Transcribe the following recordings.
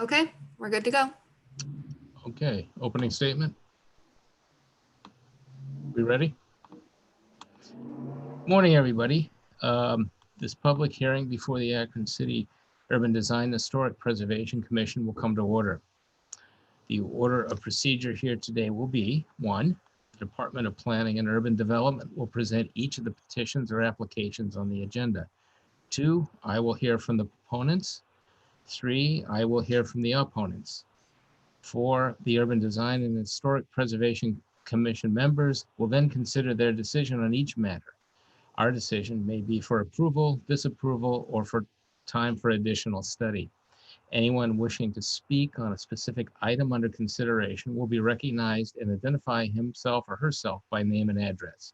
Okay, we're good to go. Okay, opening statement. We ready? Morning, everybody. This public hearing before the Akron City Urban Design and Historic Preservation Commission will come to order. The order of procedure here today will be: 1, the Department of Planning and Urban Development will present each of the petitions or applications on the agenda. 2, I will hear from the proponents. 3, I will hear from the opponents. 4, the Urban Design and Historic Preservation Commission members will then consider their decision on each matter. Our decision may be for approval, disapproval, or for time for additional study. Anyone wishing to speak on a specific item under consideration will be recognized and identify himself or herself by name and address.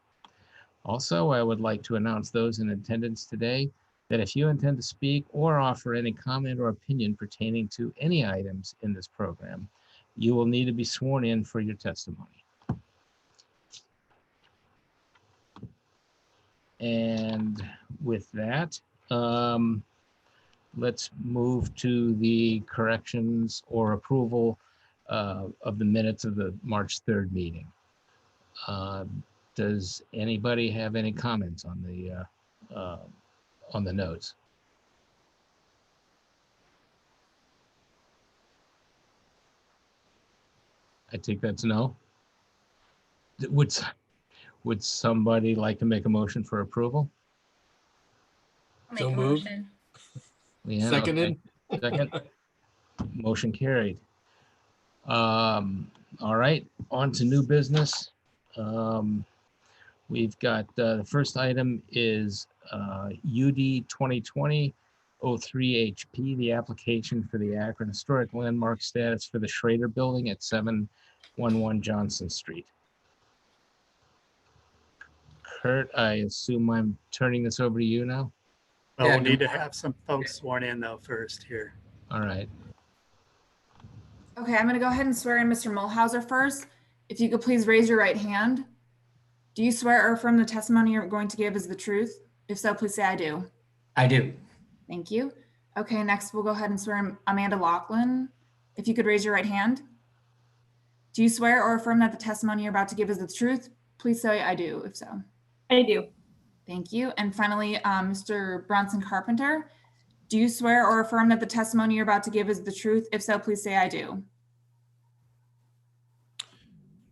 Also, I would like to announce those in attendance today that if you intend to speak or offer any comment or opinion pertaining to any items in this program, you will need to be sworn in for your testimony. And with that, let's move to the corrections or approval of the minutes of the March 3rd meeting. Does anybody have any comments on the notes? I think that's no. Would somebody like to make a motion for approval? I'll So make a moved. motion. Leanna, Seconded. okay. Second. Motion carried. All right, on to new business. We've got the first item is UD 2020-03HP, the application for the Akron Historic Landmark status for the Schrader Building at 711 Johnson Street. Kurt, I assume I'm turning this over to you now? Well, Yeah, we'll need to have some folks sworn in though first here. All right. Okay, I'm going to go ahead and swear in Mr. Mulhauser first. If you could please raise your right hand. Do you swear or affirm the testimony you're going to give is the truth? If so, please say I do. I do. Thank you. Okay, next we'll go ahead and swear in Amanda Laughlin. If you could raise your right hand. Do you swear or affirm that the testimony you're about to give is the truth? Please say I do, if so. I do. Thank you. And finally, Mr. Bronson Carpenter, do you swear or affirm that the testimony you're about to give is the truth? If so, please say I do.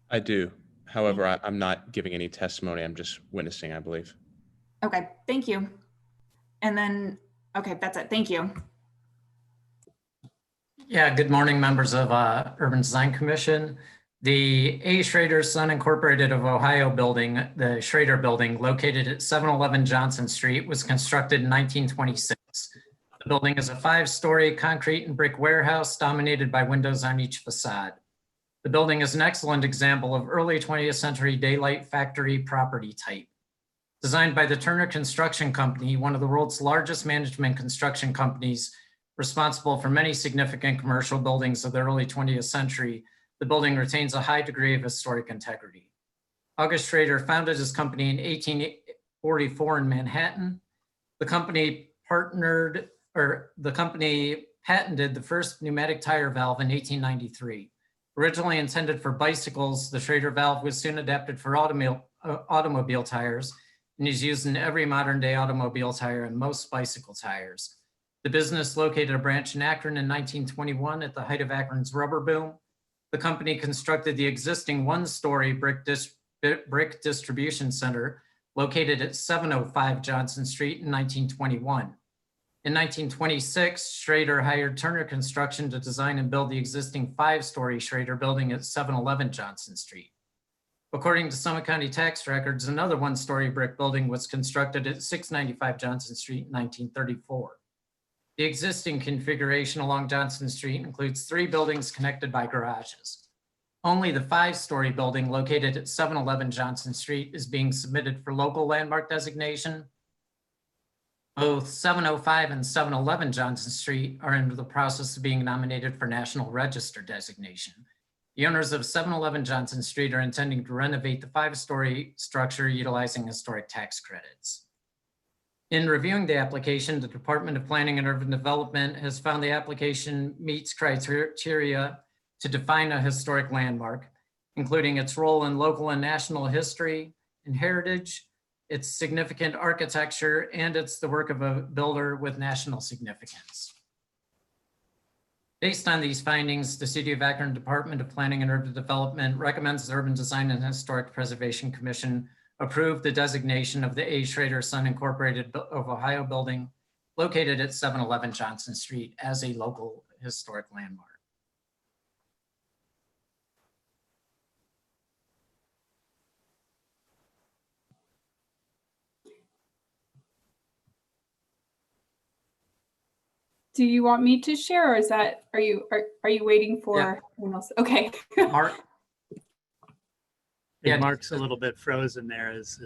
I do. However, I'm not giving any testimony. I'm just witnessing, I believe. Okay, thank you. And then, okay, that's it. Thank you. Yeah, good morning, members of Urban Design Commission. The A. Schrader Son Incorporated of Ohio building, the Schrader building located at 711 Johnson Street, was constructed in 1926. The building is a 5-story concrete and brick warehouse dominated by windows on each facade. The building is an excellent example of early 20th century daylight factory property type. Designed by the Turner Construction Company, one of the world's largest management construction companies, responsible for many significant commercial buildings of the early 20th century, the building retains a high degree of historic integrity. August Schrader founded his company in 1844 in Manhattan. The company patented the first pneumatic tire valve in 1893. Originally intended for bicycles, the Schrader valve was soon adapted for automobile tires and is used in every modern day automobile tire and most bicycle tires. The business located a branch in Akron in 1921 at the height of Akron's rubber boom. The company constructed the existing 1-story brick distribution center located at 705 Johnson Street in 1921. In 1926, Schrader hired Turner Construction to design and build the existing 5-story Schrader building at 711 Johnson Street. According to Summit County tax records, another 1-story brick building was constructed at 695 Johnson Street in 1934. The existing configuration along Johnson Street includes 3 buildings connected by garages. Only the 5-story building located at 711 Johnson Street is being submitted for local landmark designation. Both 705 and 711 Johnson Street are in the process of being nominated for National Register designation. The owners of 711 Johnson Street are intending to renovate the 5-story structure utilizing historic tax credits. In reviewing the application, the Department of Planning and Urban Development has found the application meets criteria to define a historic landmark, including its role in local and national history and heritage, its significant architecture, and it's the work of a builder with national significance. Based on these findings, the City of Akron Department of Planning and Urban Development recommends the Urban Design and Historic Preservation Commission approve the designation of the A. Schrader Son Incorporated of Ohio building located at 711 Johnson Street as a local historic landmark. Do you want me to share, or is that, are you waiting for someone else? Okay. Mark? Yeah, Yeah. Mark's a little bit frozen there as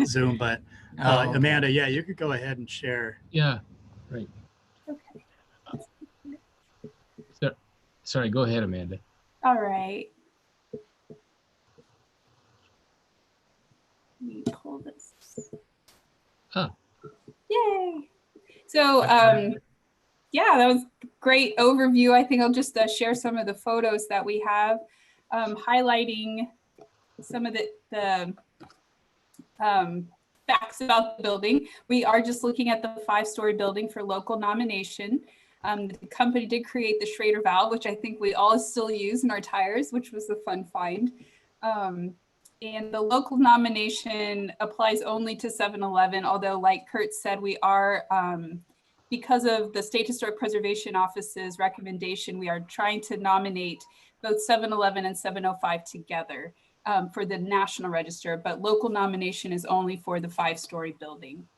Zoom, but Oh, okay. Amanda, yeah, you could go ahead and share. Yeah, right. Okay. Sorry, go ahead, Amanda. All right. Let me pull this. Oh. Yay. So, yeah, that was a great overview. I think I'll just share some of the photos that we have, highlighting some of the facts about the building. We are just looking at the 5-story building for local nomination. The company did create the Schrader valve, which I think we all still use in our tires, which was a fun find. And the local nomination applies only to 7-Eleven, although like Kurt said, we are, because of the State Historic Preservation Office's recommendation, we are trying to nominate both 7-Eleven and 705 together for the National Register, but local nomination is only for the 5-story building.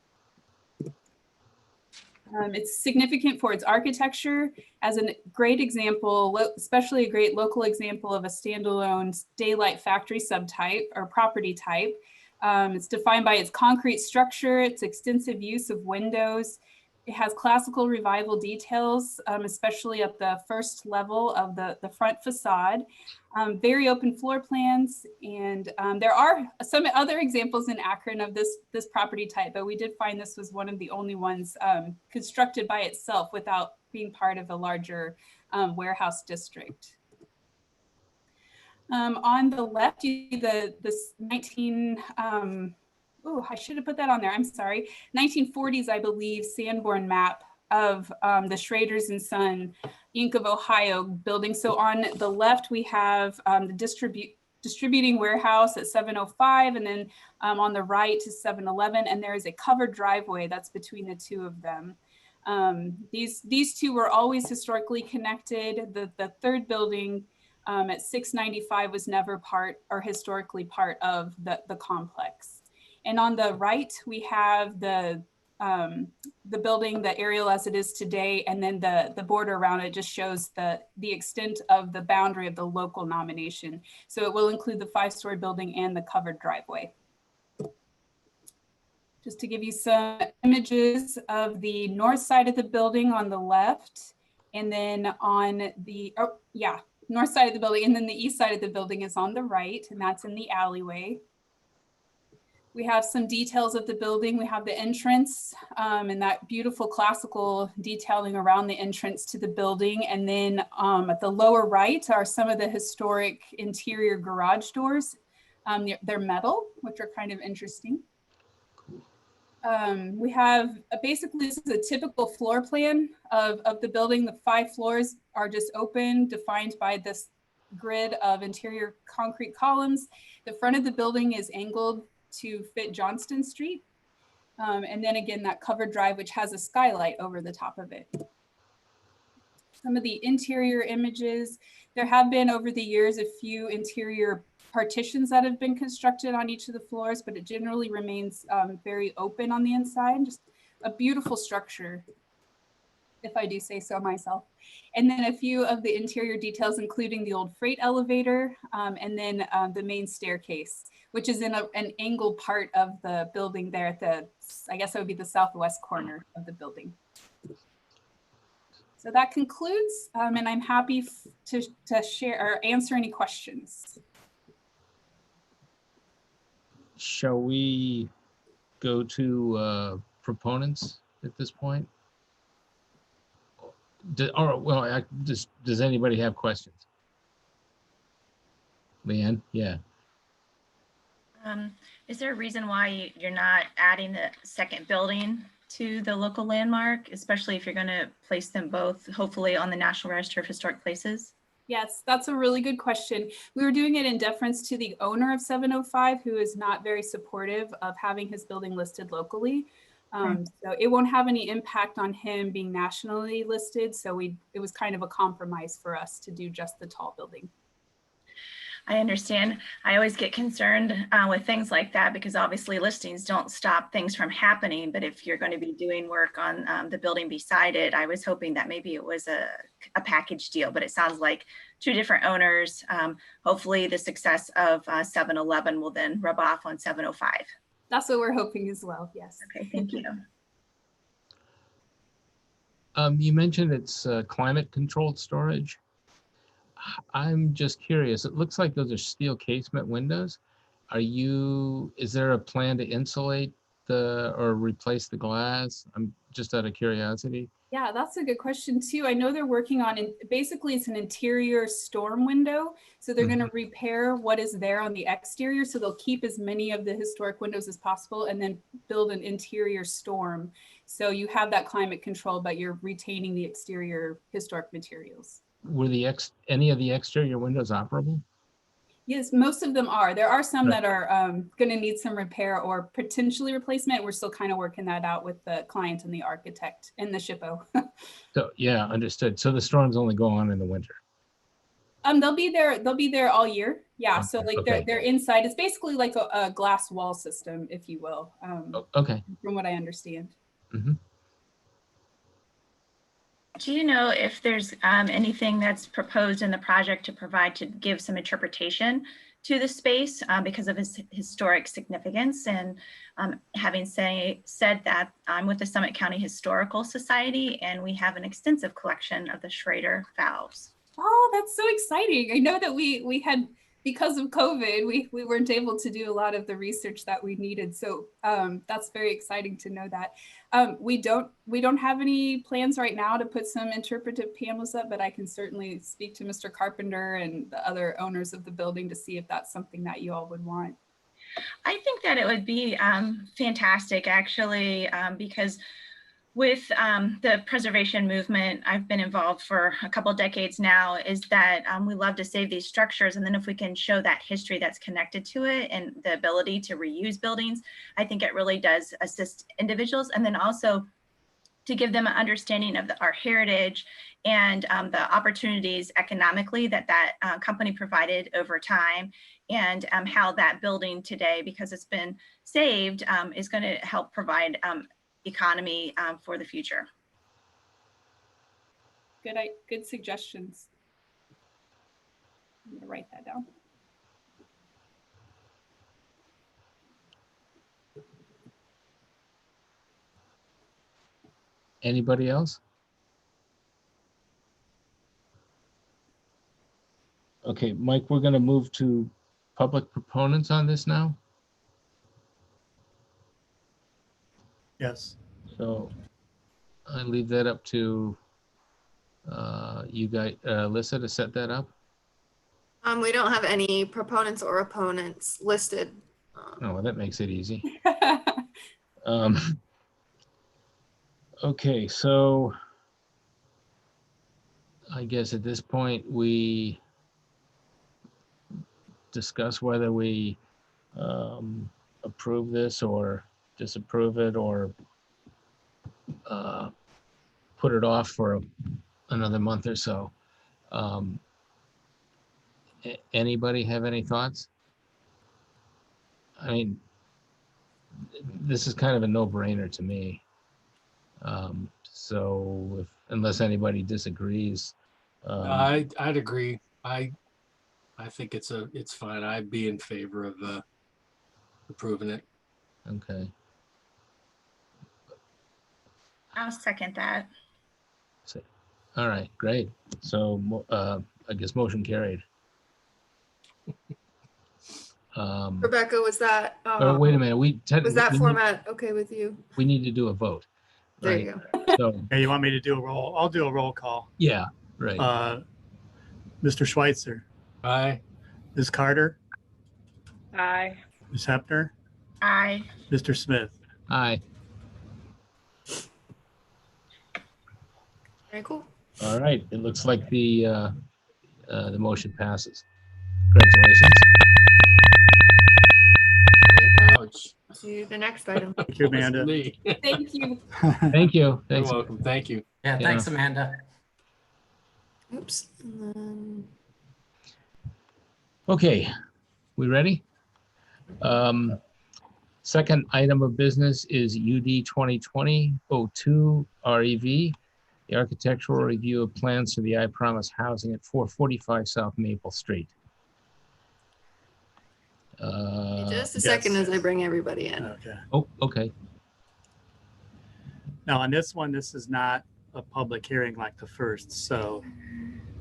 It's significant for its architecture as a great example, especially a great local example of a standalone daylight factory subtype or property type. It's defined by its concrete structure, its extensive use of windows. It has classical revival details, especially at the first level of the front facade. Very open floor plans, and there are some other examples in Akron of this property type, but we did find this was one of the only ones constructed by itself without being part of a larger warehouse district. On the left, you see this 19, oh, I should have put that on there, I'm sorry, 1940s, I believe, Sanborn map of the Schraders and Son Inc. of Ohio building. So on the left, we have the distributing warehouse at 705, and then on the right is 7-Eleven, and there is a covered driveway that's between the two of them. These two were always historically connected. The third building at 695 was never part or historically part of the complex. And on the right, we have the building, the aerial as it is today, and then the border around it just shows the extent of the boundary of the local nomination. So it will include the 5-story building and the covered driveway. Just to give you some images of the north side of the building on the left, and then on the, north side of the building, and then the east side of the building is on the right, and that's in the alleyway. We have some details of the building. We have the entrance and that beautiful classical detailing around the entrance to the building. And then at the lower right are some of the historic interior garage doors. They're metal, which are kind of interesting. We have basically, this is a typical floor plan of the building. The 5 floors are just open, defined by this grid of interior concrete columns. The front of the building is angled to fit Johnston Street. And then again, that covered drive, which has a skylight over the top of it. Some of the interior images, there have been over the years a few interior partitions that have been constructed on each of the floors, but it generally remains very open on the inside. Just a beautiful structure, if I do say so myself. And then a few of the interior details, including the old freight elevator, and then the main staircase, which is in an angled part of the building there at the, I guess that would be the southwest corner of the building. So that concludes, and I'm happy to share or answer any questions. Shall we go to proponents at this point? Does anybody have questions? Leanne, yeah. Is there a reason why you're not adding the second building to the local landmark, especially if you're going to place them both, hopefully on the National Register of Historic Places? Yes, that's a really good question. We were doing it in deference to the owner of 705, who is not very supportive of having his building listed locally. So it won't have any impact on him being nationally listed. So it was kind of a compromise for us to do just the tall building. I understand. I always get concerned with things like that because obviously listings don't stop things from happening. But if you're going to be doing work on the building beside it, I was hoping that maybe it was a package deal, but it sounds like two different owners. Hopefully the success of 7-Eleven will then rub off on 705. That's what we're hoping as well. Yes. Okay, thank you. You mentioned it's climate controlled storage. I'm just curious. It looks like those are steel casement windows. Is there a plan to insulate or replace the glass? I'm just out of curiosity. Yeah, that's a good question too. I know they're working on it. Basically, it's an interior storm window. So they're going to repair what is there on the exterior. So they'll keep as many of the historic windows as possible and then build an interior storm. So you have that climate control, but you're retaining the exterior historic materials. Were any of the exterior windows operable? Yes, most of them are. There are some that are going to need some repair or potentially replacement. We're still kind of working that out with the client and the architect and the SHPO. So yeah, understood. So the storms only go on in the winter. They'll be there. They'll be there all year. Yeah. So like Okay. they're inside. It's basically like a glass wall system, if you will. Okay. From what I understand. Mm-hmm. Do you know if there's anything that's proposed in the project to provide to give some interpretation to the space because of its historic significance? And having said that, I'm with the Summit County Historical Society, and we have an extensive collection of the Schrader valves. Oh, that's so exciting. I know that we had, because of COVID, we weren't able to do a lot of the research that we needed. So that's very exciting to know that. We don't have any plans right now to put some interpretive panels up, but I can certainly speak to Mr. Carpenter and the other owners of the building to see if that's something that you all would want. I think that it would be fantastic, actually, because with the preservation movement, I've been involved for a couple of decades now, is that we love to save these structures. And then if we can show that history that's connected to it and the ability to reuse buildings, I think it really does assist individuals. And then also to give them an understanding of our heritage and the opportunities economically that company provided over time, and how that building today, because it's been saved, is going to help provide economy for the future. Good suggestions. I'm gonna write that down. Anybody else? Okay, Mike, we're going to move to public proponents on this now. Yes. So I leave that up to you guys, Alyssa, to set that up. We don't have any proponents or opponents listed. Oh, well, that makes it easy. Okay, so I guess at this point we discuss whether we approve this or disapprove it, or put it off for another month or so. Anybody have any thoughts? I mean, this is kind of a no-brainer to me. So unless anybody disagrees. I'd agree. I think it's fine. I'd be in favor of approving it. Okay. I'll second that. All right, great. So I guess motion carried. Rebecca, was that, Oh, wait a minute, was that format okay with you? we need to do a vote. There Right. you go. So, Hey, you want me to do a roll? I'll do a roll call. yeah, right. Mr. Schweitzer, Aye. Ms. Carter, Aye. Ms. Hepner, Aye. Mr. Smith. Aye. Very cool. All right. It looks like the motion passes. Congratulations. All right, well, Ouch. to the next item. Thank you, That was Amanda. me. Thank you. Thank you. You're Thanks. welcome. Thank you. Yeah, Yeah. thanks, Amanda. Oops. And then, Okay, we ready? Second item of business is UD 2020-02 REV, the architectural review of plans for the I Promise housing at 445 South Maple Street. just a second as I bring everybody in. Okay. Oh, okay. Now on this one, this is not a public hearing like the first, so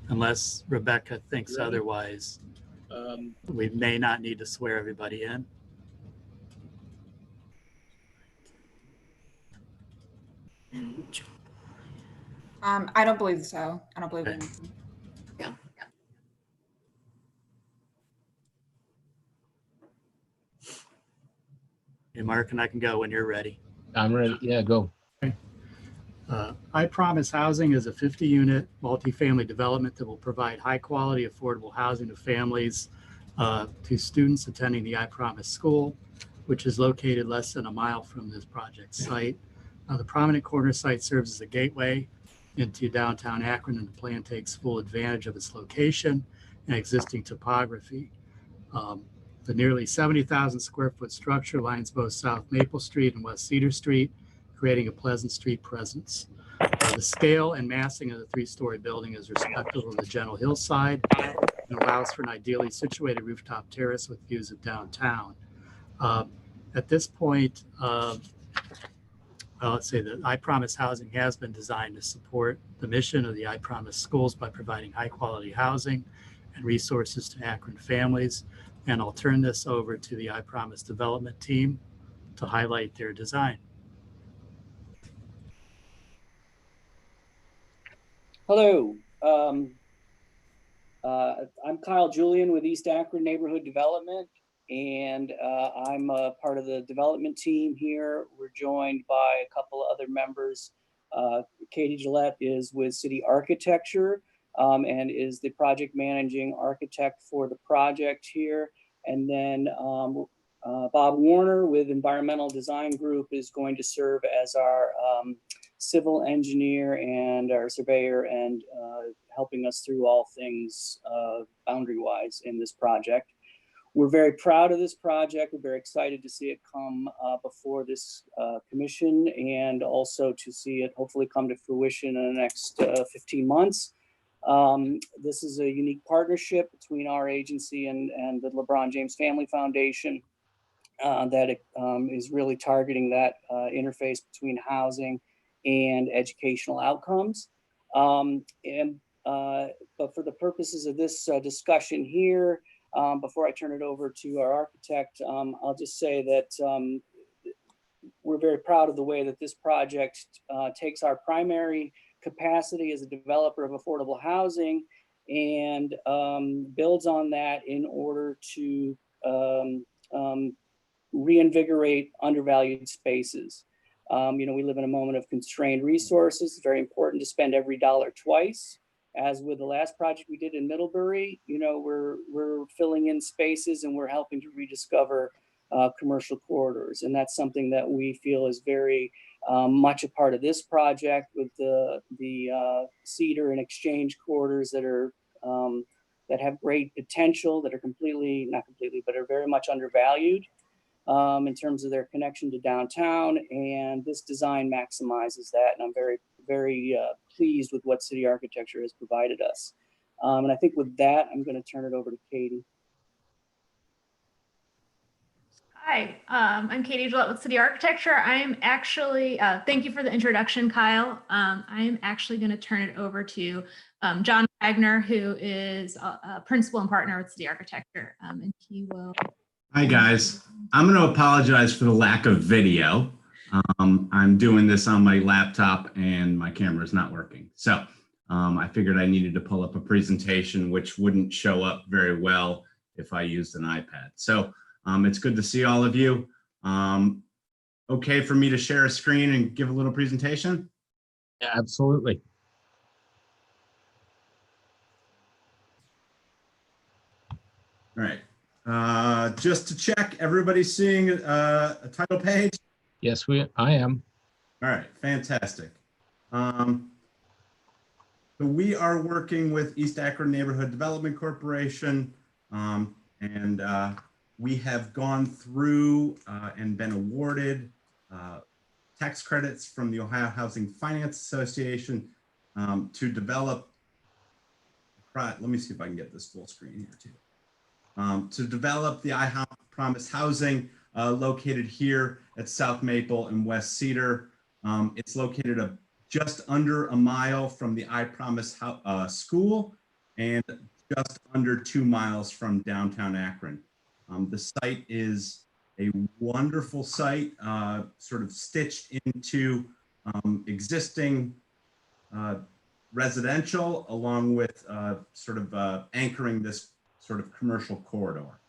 unless Rebecca thinks otherwise, we may not need to swear everybody in. I don't believe so. I don't believe Okay. it. Yeah. Hey, Mark, and I can go when you're ready. I'm ready. Yeah, go. I Promise Housing is a 50-unit multifamily development that will provide high-quality, affordable housing to families, to students attending the I Promise School, which is located less than a mile from this project site. The prominent corner site serves as a gateway into downtown Akron, and the plan takes full advantage of its location and existing topography. The nearly 70,000 square foot structure lines both South Maple Street and West Cedar Street, creating a pleasant street presence. The scale and massing of the three-story building is respectable of the gentle hillside and allows for an ideally situated rooftop terrace with views of downtown. At this point, let's say that I Promise Housing has been designed to support the mission of the I Promise schools by providing high-quality housing and resources to Akron families. And I'll turn this over to the I Promise development team to highlight their design. Hello, I'm Kyle Julian with East Akron Neighborhood Development, and I'm a part of the development team here. We're joined by a couple of other members. Katie Gillette is with City Architecture and is the project managing architect for the project here. And then Bob Warner with Environmental Design Group is going to serve as our civil engineer and our surveyor and helping us through all things boundary-wise in this project. We're very proud of this project. We're very excited to see it come before this commission and also to see it hopefully come to fruition in the next 15 months. This is a unique partnership between our agency and the LeBron James Family Foundation that is really targeting that interface between housing and educational outcomes. But for the purposes of this discussion here, before I turn it over to our architect, I'll just say that we're very proud of the way that this project takes our primary capacity as a developer of affordable housing and builds on that in order to reinvigorate undervalued spaces. We live in a moment of constrained resources. It's very important to spend every dollar twice. As with the last project we did in Middlebury, we're filling in spaces and we're helping to rediscover commercial corridors. And that's something that we feel is very much a part of this project with the Cedar and Exchange corridors that are that have great potential, that are not completely, but are very much undervalued in terms of their connection to downtown. And this design maximizes that. And I'm very, very pleased with what City Architecture has provided us. And I think with that, I'm going to turn it over to Katie. Hi, I'm Katie Gillette with City Architecture. I'm actually, thank you for the introduction, Kyle. I'm actually going to turn it over to John Wagner, who is a principal and partner with City Architecture, and he will. Hi, guys. I'm going to apologize for the lack of video. I'm doing this on my laptop and my camera is not working. So I figured I needed to pull up a presentation which wouldn't show up very well if I used an iPad. So it's good to see all of you. Okay for me to share a screen and give a little presentation? Yeah, absolutely. All right. Just to check, everybody's seeing a title page? Yes, I am. All right, fantastic. So we are working with East Akron Neighborhood Development Corporation, and we have gone through and been awarded tax credits from the Ohio Housing Finance Association to develop, let me see if I can get this full screen here too. To develop the I Promise housing located here at South Maple and West Cedar. It's located just under a mile from the I Promise school and just under 2 miles from downtown Akron. The site is a wonderful site, sort of stitched into existing residential, along with sort of anchoring this sort of commercial corridor.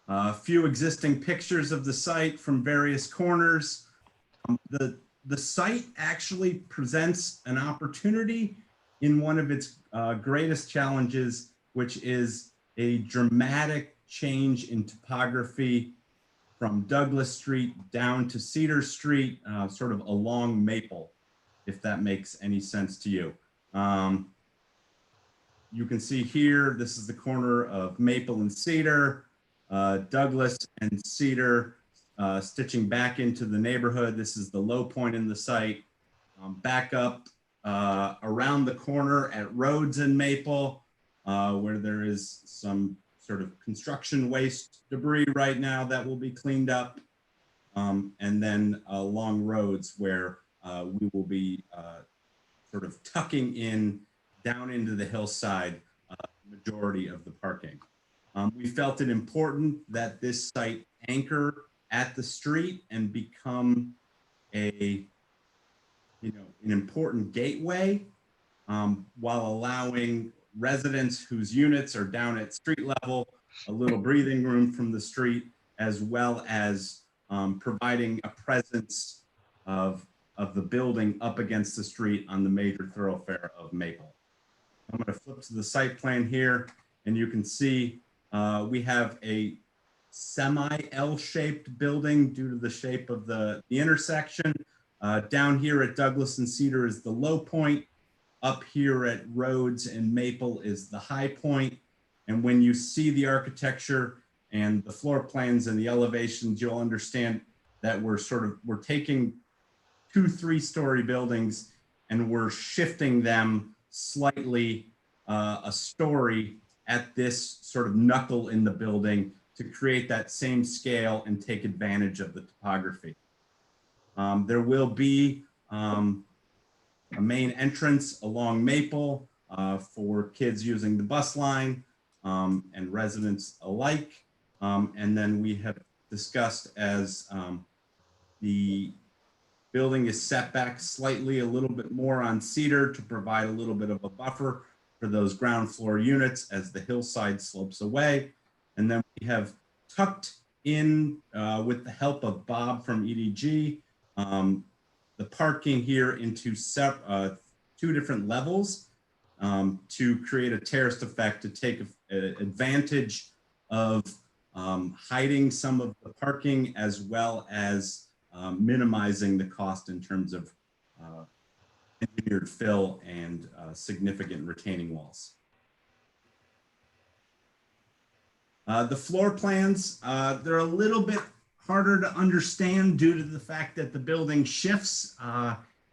A few existing pictures of the site from various corners. The site actually presents an opportunity in one of its greatest challenges, which is a dramatic change in topography from Douglas Street down to Cedar Street, sort of along Maple, if that makes any sense to you. You can see here, this is the corner of Maple and Cedar, Douglas and Cedar stitching back into the neighborhood. This is the low point in the site. Back up around the corner at Rhodes and Maple, where there is some sort of construction waste debris right now that will be cleaned up. And then along Rhodes, where we will be sort of tucking in down into the hillside, majority of the parking. We felt it important that this site anchor at the street and become an important gateway, while allowing residents whose units are down at street level a little breathing room from the street, as well as providing a presence of the building up against the street on the major thoroughfare of Maple. I'm going to flip to the site plan here, and you can see we have a semi-L-shaped building due to the shape of the intersection. Down here at Douglas and Cedar is the low point. Up here at Rhodes and Maple is the high point. And when you see the architecture and the floor plans and the elevations, you'll understand that we're taking 2 3-story buildings and we're shifting them slightly a story at this sort of knuckle in the building to create that same scale and take advantage of the topography. There will be a main entrance along Maple for kids using the bus line and residents alike. And then we have discussed as the building is set back slightly a little bit more on Cedar to provide a little bit of a buffer for those ground floor units as the hillside slopes away. And then we have tucked in with the help of Bob from EDG, the parking here into 2 different levels to create a terraced effect to take advantage of hiding some of the parking, as well as minimizing the cost in terms of engineered fill and significant retaining walls. The floor plans, they're a little bit harder to understand due to the fact that the building shifts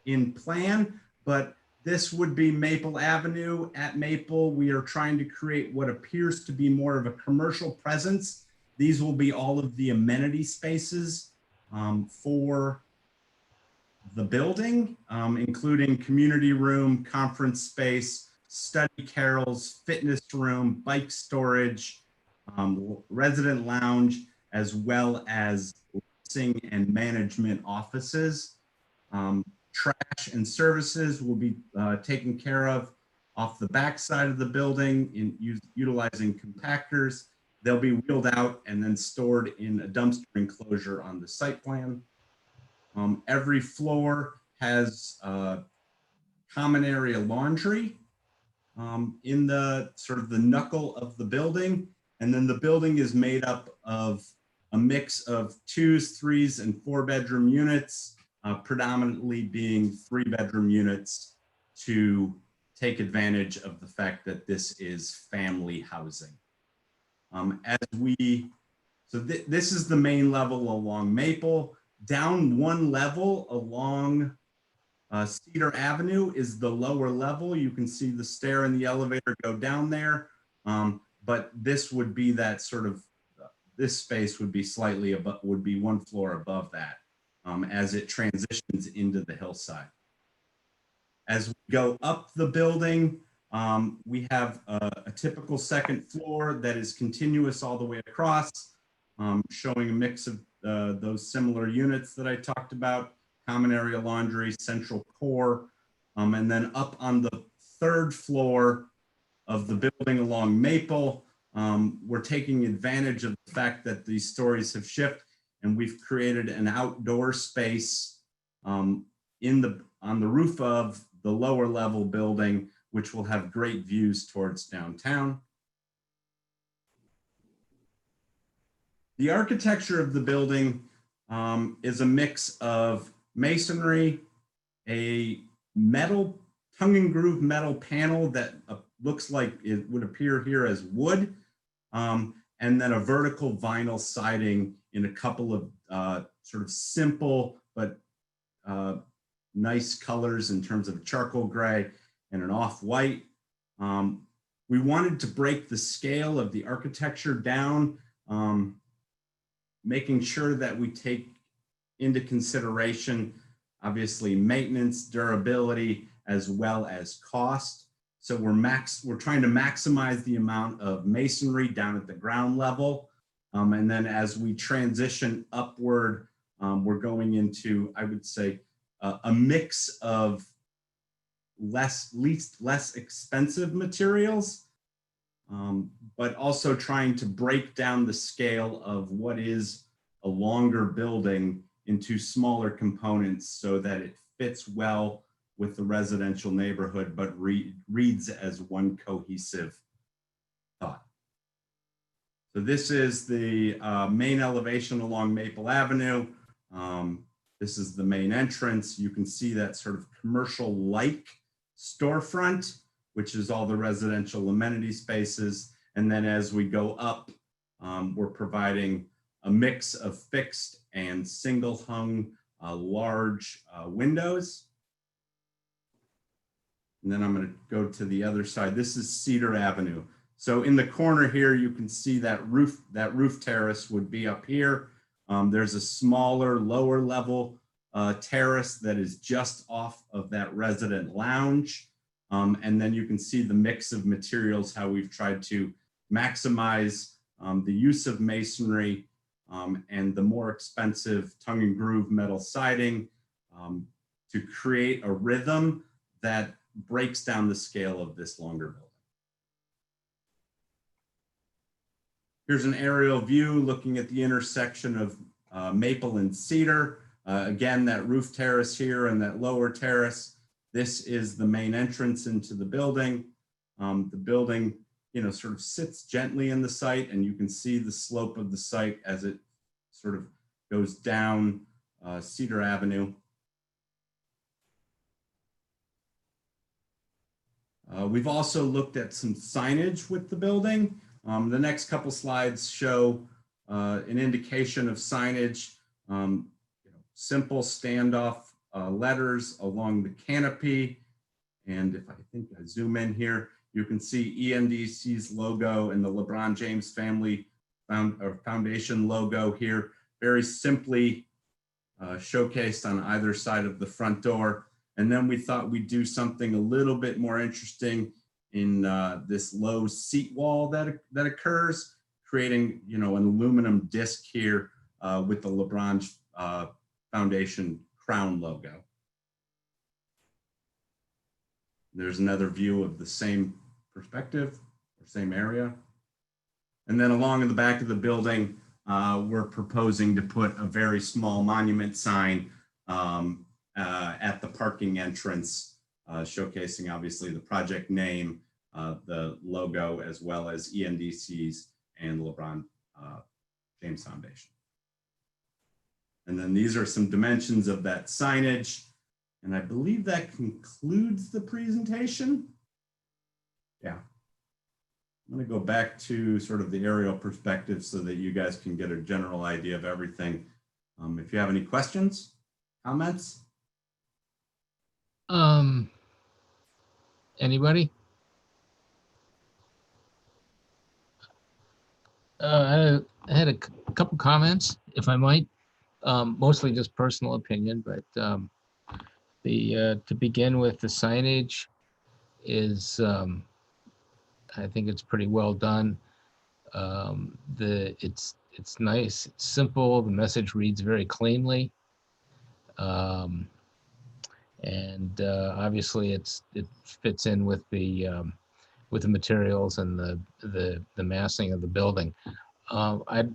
in plan, but this would be Maple Avenue. At Maple, we are trying to create what appears to be more of a commercial presence. These will be all of the amenity spaces for the building, including community room, conference space, study carrels, fitness room, bike storage, resident lounge, as well as leasing and management offices. Trash and services will be taken care of off the back side of the building utilizing compactors. They'll be wheeled out and then stored in a dumpster enclosure on the site plan. Every floor has common area laundry in the sort of the knuckle of the building. And then the building is made up of a mix of 2s, 3s, and 4-bedroom units, predominantly being 3-bedroom units to take advantage of the fact that this is family housing. This is the main level along Maple. Down one level along Cedar Avenue is the lower level. You can see the stair and the elevator go down there. But this would be that sort of, this space would be slightly above, would be one floor above that as it transitions into the hillside. As we go up the building, we have a typical second floor that is continuous all the way across, showing a mix of those similar units that I talked about, common area laundry, central core, and then up on the 3rd floor of the building along Maple, we're taking advantage of the fact that these stories have shifted, and we've created an outdoor space on the roof of the lower level building, which will have great views towards downtown. The architecture of the building is a mix of masonry, a metal, tongue and groove metal panel that looks like it would appear here as wood, and then a vertical vinyl siding in a couple of sort of simple but nice colors in terms of charcoal gray and an off-white. We wanted to break the scale of the architecture down, making sure that we take into consideration, obviously, maintenance, durability, as well as cost. So we're trying to maximize the amount of masonry down at the ground level. And then as we transition upward, we're going into, I would say, a mix of less expensive materials, but also trying to break down the scale of what is a longer building into smaller components so that it fits well with the residential neighborhood, but reads as one cohesive thought. So this is the main elevation along Maple Avenue. This is the main entrance. You can see that sort of commercial-like storefront, which is all the residential amenity spaces. And then as we go up, we're providing a mix of fixed and single hung large windows. And then I'm going to go to the other side. This is Cedar Avenue. So in the corner here, you can see that roof terrace would be up here. There's a smaller, lower level terrace that is just off of that resident lounge. And then you can see the mix of materials, how we've tried to maximize the use of masonry and the more expensive tongue and groove metal siding to create a rhythm that breaks down the scale of this longer building. Here's an aerial view looking at the intersection of Maple and Cedar. Again, that roof terrace here and that lower terrace. This is the main entrance into the building. The building, sort of sits gently in the site, and you can see the slope of the site as it sort of goes down Cedar Avenue. We've also looked at some signage with the building. The next couple slides show an indication of signage, simple standoff letters along the canopy. And if I think I zoom in here, you can see ENDC's logo and the LeBron James Family Foundation logo here, very simply showcased on either side of the front door. And then we thought we'd do something a little bit more interesting in this low seat wall that occurs, creating, an aluminum disc here with the LeBron Foundation crown logo. There's another view of the same perspective or same area. And then along in the back of the building, we're proposing to put a very small monument sign at the parking entrance, showcasing obviously the project name, the logo, as well as ENDC's and LeBron James Foundation. And then these are some dimensions of that signage. And I believe that concludes the presentation. Yeah. I'm going to go back to sort of the aerial perspective so that you guys can get a general idea of everything. If you have any questions, comments? Anybody? I had a couple comments, if I might. Mostly just personal opinion, but to begin with, the signage is, I think it's pretty well done. It's nice, it's simple. The message reads very cleanly, and obviously it fits in with the materials and the massing of the building. I'd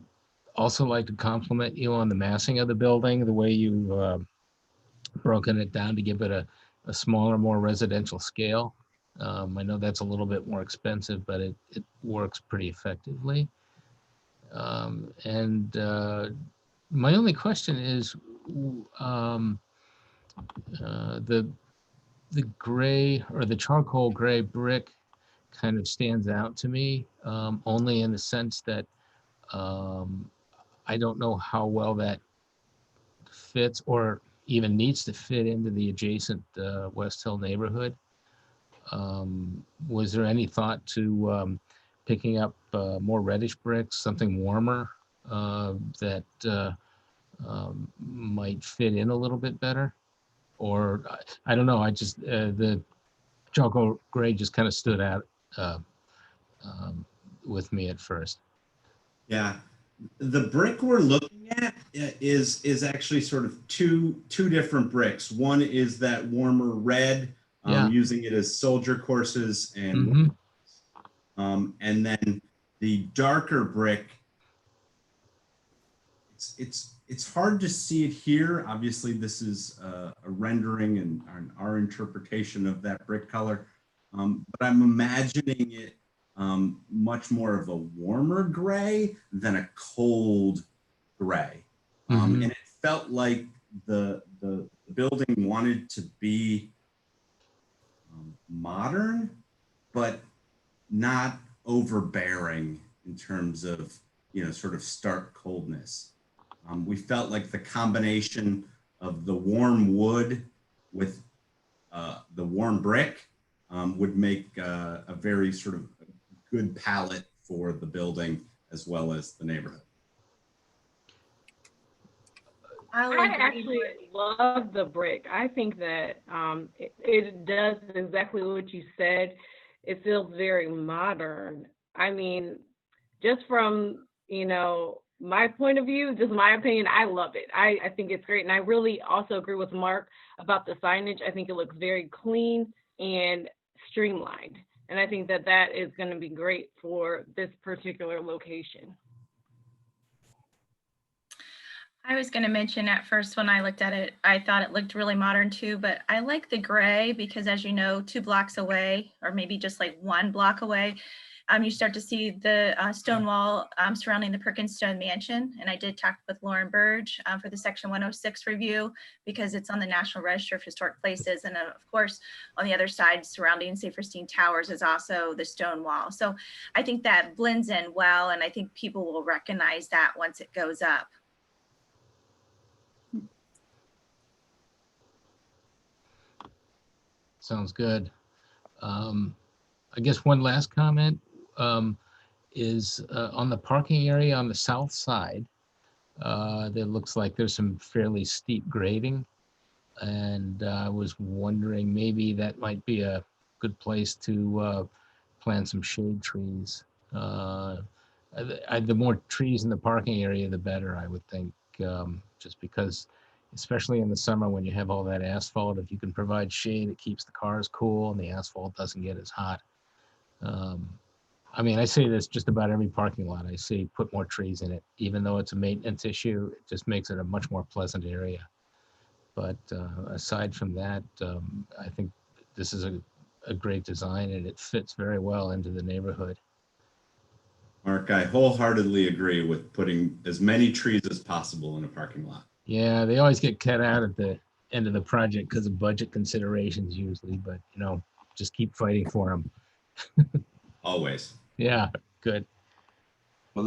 also like to compliment you on the massing of the building, the way you've broken it down to give it a smaller, more residential scale. I know that's a little bit more expensive, but it works pretty effectively. And my only question is, the gray or the charcoal gray brick kind of stands out to me, only in the sense that I don't know how well that fits or even needs to fit into the adjacent West Hill neighborhood. Was there any thought to picking up more reddish bricks, something warmer that might fit in a little bit better? Or I don't know, I just, the charcoal gray just kind of stood out with me at first. Yeah, the brick we're looking at is actually sort of two different bricks. One is that warmer red, using it as soldier courses, and and then the darker brick. It's hard to see it here. Obviously, this is a rendering and our interpretation of that brick color, but I'm imagining it much more of a warmer gray than a cold gray. And it felt like the building wanted to be modern, but not overbearing in terms of, sort of stark coldness. We felt like the combination of the warm wood with the warm brick would make a very sort of good palette for the building as well as the neighborhood. I actually love the brick. I think that it does exactly what you said. It feels very modern. I mean, just from, my point of view, just my opinion, I love it. I think it's great. And I really also agree with Mark about the signage. I think it looks very clean and streamlined. And I think that that is going to be great for this particular location. I was going to mention at first when I looked at it, I thought it looked really modern too, but I like the gray because, as you know, 2 blocks away, or maybe just like 1 block away, you start to see the stone wall surrounding the Perkins-Stone Mansion. And I did talk with Lauren Burge for the Section 106 review because it's on the National Register of Historic Places. And of course, on the other side surrounding Saferstein Towers is also the stone wall. So I think that blends in well, and I think people will recognize that once it goes up. Sounds good. I guess one last comment is on the parking area on the south side. There looks like there's some fairly steep grading, and I was wondering maybe that might be a good place to plant some shade trees The more trees in the parking area, the better, I would think, just because, especially in the summer when you have all that asphalt, if you can provide shade, it keeps the cars cool and the asphalt doesn't get as hot. I mean, I say this just about every parking lot. I say put more trees in it, even though it's a maintenance issue. It just makes it a much more pleasant area. But aside from that, I think this is a great design and it fits very well into the neighborhood. Mark, I wholeheartedly agree with putting as many trees as possible in a parking lot. Yeah, they always get cut out at the end of the project because of budget considerations usually, but you know, just keep fighting for them. Always. Yeah, good. Well,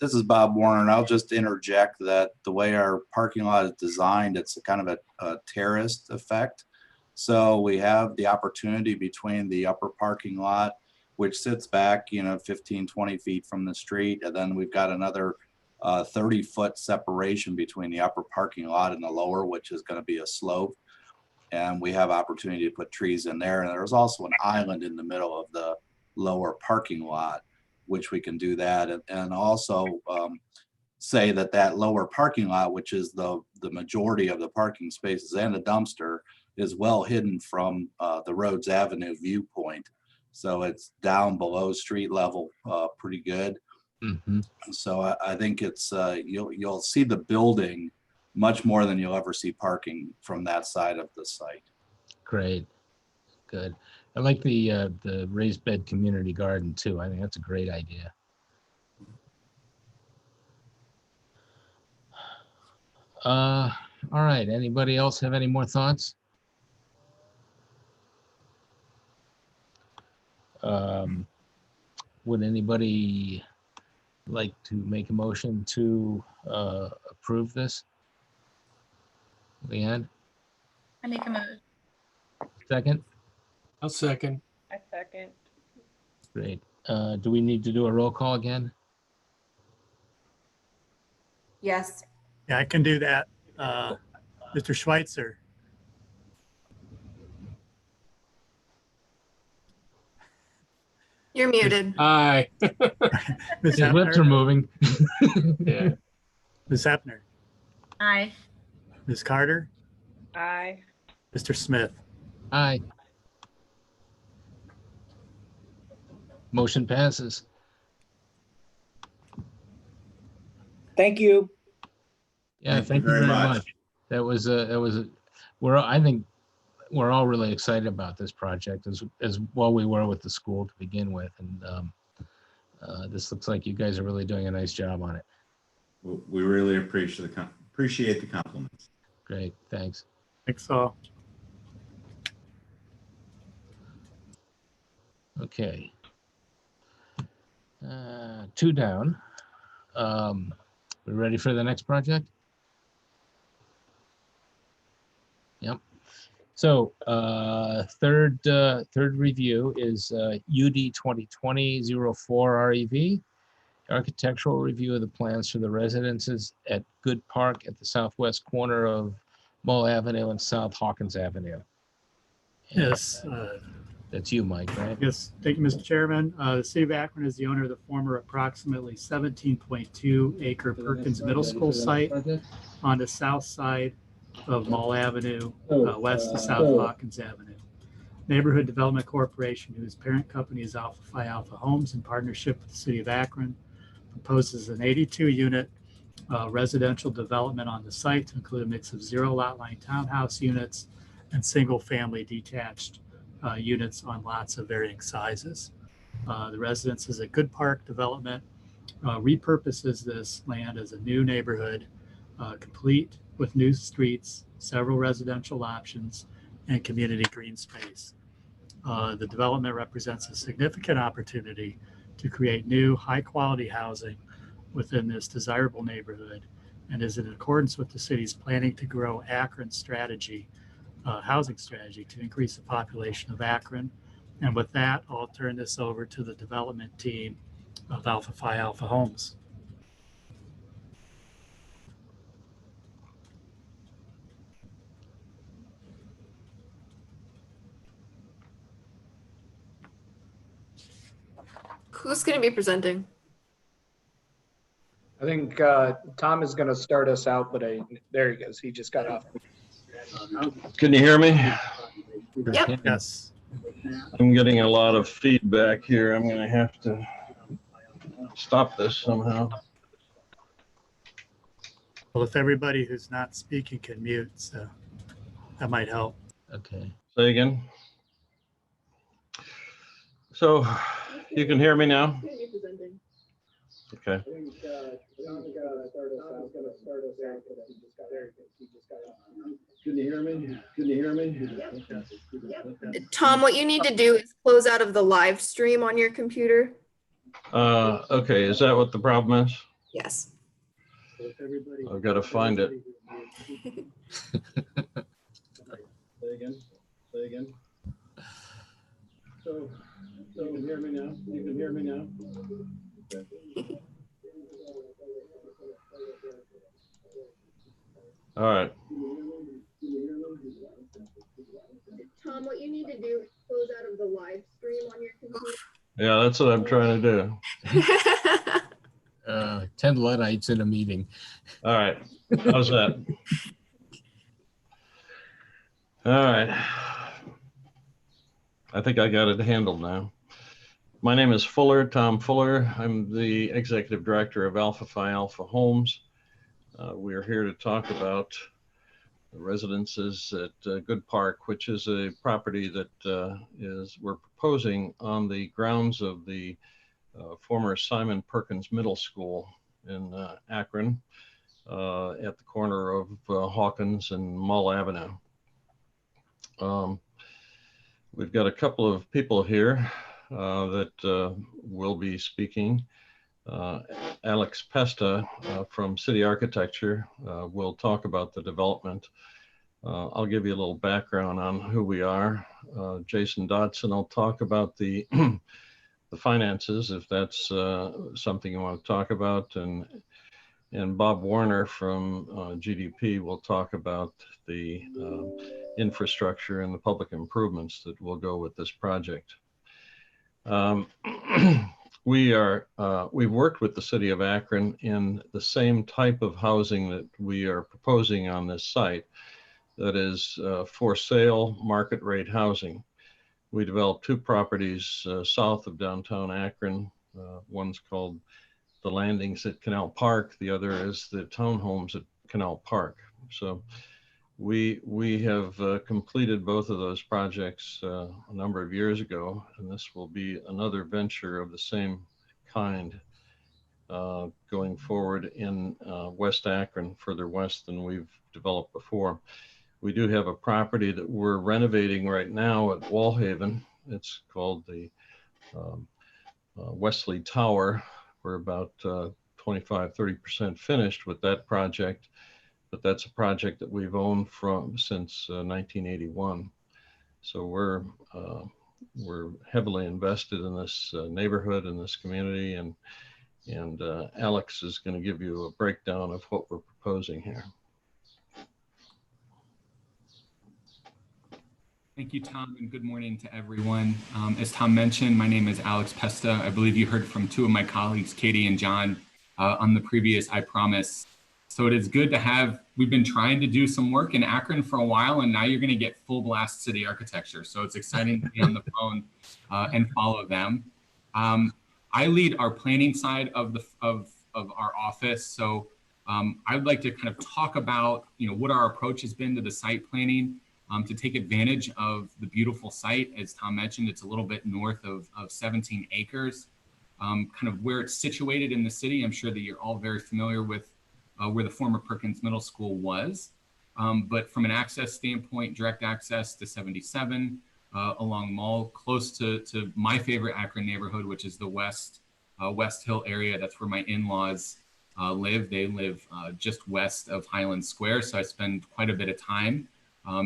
this is Bob Warner, and I'll just interject that the way our parking lot is designed, it's a kind of a terraced effect. So we have the opportunity between the upper parking lot, which sits back, 15, 20 feet from the street. And then we've got another 30-foot separation between the upper parking lot and the lower, which is going to be a slope. And we have opportunity to put trees in there. And there's also an island in the middle of the lower parking lot, which we can do that. And also say that lower parking lot, which is the majority of the parking spaces and the dumpster, is well hidden from the Rhodes Avenue viewpoint. So it's down below street level pretty good. Mm-hmm. So I think it's you'll see the building much more than you'll ever see parking from that side of the site. Great, good. I like the raised bed community garden too. I think that's a great idea. All right, anybody else have any more thoughts? Would anybody like to make a motion to approve this? Leanne? I make a motion. Second? I'll second. I second. Great. Do we need to do a roll call again? Yes. Yeah, I can do that. Mr. Schweitzer, You're muted. Aye. Ms. His lips are Hepner, moving. Yeah. Ms. Hepner, Aye. Ms. Carter, Aye. Mr. Smith. Aye. Motion passes. Thank you. Yeah, thank you very much. I think we're all really excited about this project as well we were with the school to begin with. And this looks like you guys are really doing a nice job on it. We really appreciate the compliments. Great, thanks. Thanks all. Okay. 2 down. We ready for the next project? Yep. So third review is UD 2020-04 REV, architectural review of the plans for the residences at Good Park at the southwest corner of Mull Avenue and South Hawkins Avenue. And, Yes. that's you, Mike, right? Yes, thank you, Mr. Chairman. The City of Akron is the owner of the former approximately 17.2 acre Perkins Middle School site on the south side of Mull Avenue, west of South Hawkins Avenue. Neighborhood Development Corporation, whose parent company is Alpha Phi Alpha Homes, in partnership with the City of Akron, proposes an 82-unit residential development on the site to include a mix of 0 lot line townhouse units and single-family detached units on lots of varying sizes. The residence is a Good Park development, repurposes this land as a new neighborhood, complete with new streets, several residential options, and community green space. The development represents a significant opportunity to create new high-quality housing within this desirable neighborhood and is in accordance with the city's planning to grow Akron's strategy, housing strategy to increase the population of Akron. And with that, I'll turn this over to the development team of Alpha Phi Alpha Homes. Who's going to be presenting? I think Tom is going to start us out, but there he goes. He just got off. Can you hear me? Yep. Yes. I'm getting a lot of feedback here. I'm going to have to stop this somehow. Well, if everybody who's not speaking can mute, so that might help. Okay. Say again. So you can hear me now? Okay. Can you hear me? Can you hear me? Tom, what you need to do is close out of the live stream on your computer. Okay, is that what the problem is? Yes. I've got to find it. Say again. Say again. So you can hear me now? You can hear me now? Okay. All right. Tom, what you need to do is close out of the live stream on your computer. Yeah, that's what I'm trying to do. 10 Luddites in a meeting. All right. How's that? All right. I think I got it handled now. My name is Fuller, Tom Fuller. I'm the executive director of Alpha Phi Alpha Homes. We're here to talk about the residences at Good Park, which is a property that we're proposing on the grounds of the former Simon Perkins Middle School in Akron, at the corner of Hawkins and Mull Avenue. We've got a couple of people here that will be speaking. Alex Pesta from City Architecture will talk about the development. I'll give you a little background on who we are. Jason Dodson will talk about the the finances, if that's something you want to talk about, and Bob Warner from GDP will talk about the infrastructure and the public improvements that will go with this project. We've worked with the city of Akron in the same type of housing that we are proposing on this site, that is for sale market rate housing. We developed two properties south of downtown Akron. One's called the Landings at Canal Park. The other is the townhomes at Canal Park. So we have completed both of those projects a number of years ago, and this will be another venture of the same kind going forward in West Akron, further west than we've developed before. We do have a property that we're renovating right now at Wallhaven. It's called the Wesley Tower. We're about 25–30% finished with that project, but that's a project that we've owned since 1981. So we're heavily invested in this neighborhood and this community, and Alex is going to give you a breakdown of what we're proposing here. Thank you, Tom, and good morning to everyone. As Tom mentioned, my name is Alex Pesta. I believe you heard from two of my colleagues, Katie and John, on the previous I Promise. So it is good to have, we've been trying to do some work in Akron for a while, and now you're going to get full blast city architecture. So it's exciting to be on the phone and follow them. I lead our planning side of our office. So I'd like to kind of talk about, what our approach has been to the site planning. To take advantage of the beautiful site. As Tom mentioned, it's a little bit north of 17 acres, kind of where it's situated in the city. I'm sure that you're all very familiar with where the former Perkins Middle School was. But from an access standpoint, direct access to 77 along Mall, close to my favorite Akron neighborhood, which is the West Hill area. That's where my in-laws live. They live just west of Highland Square. So I spend quite a bit of time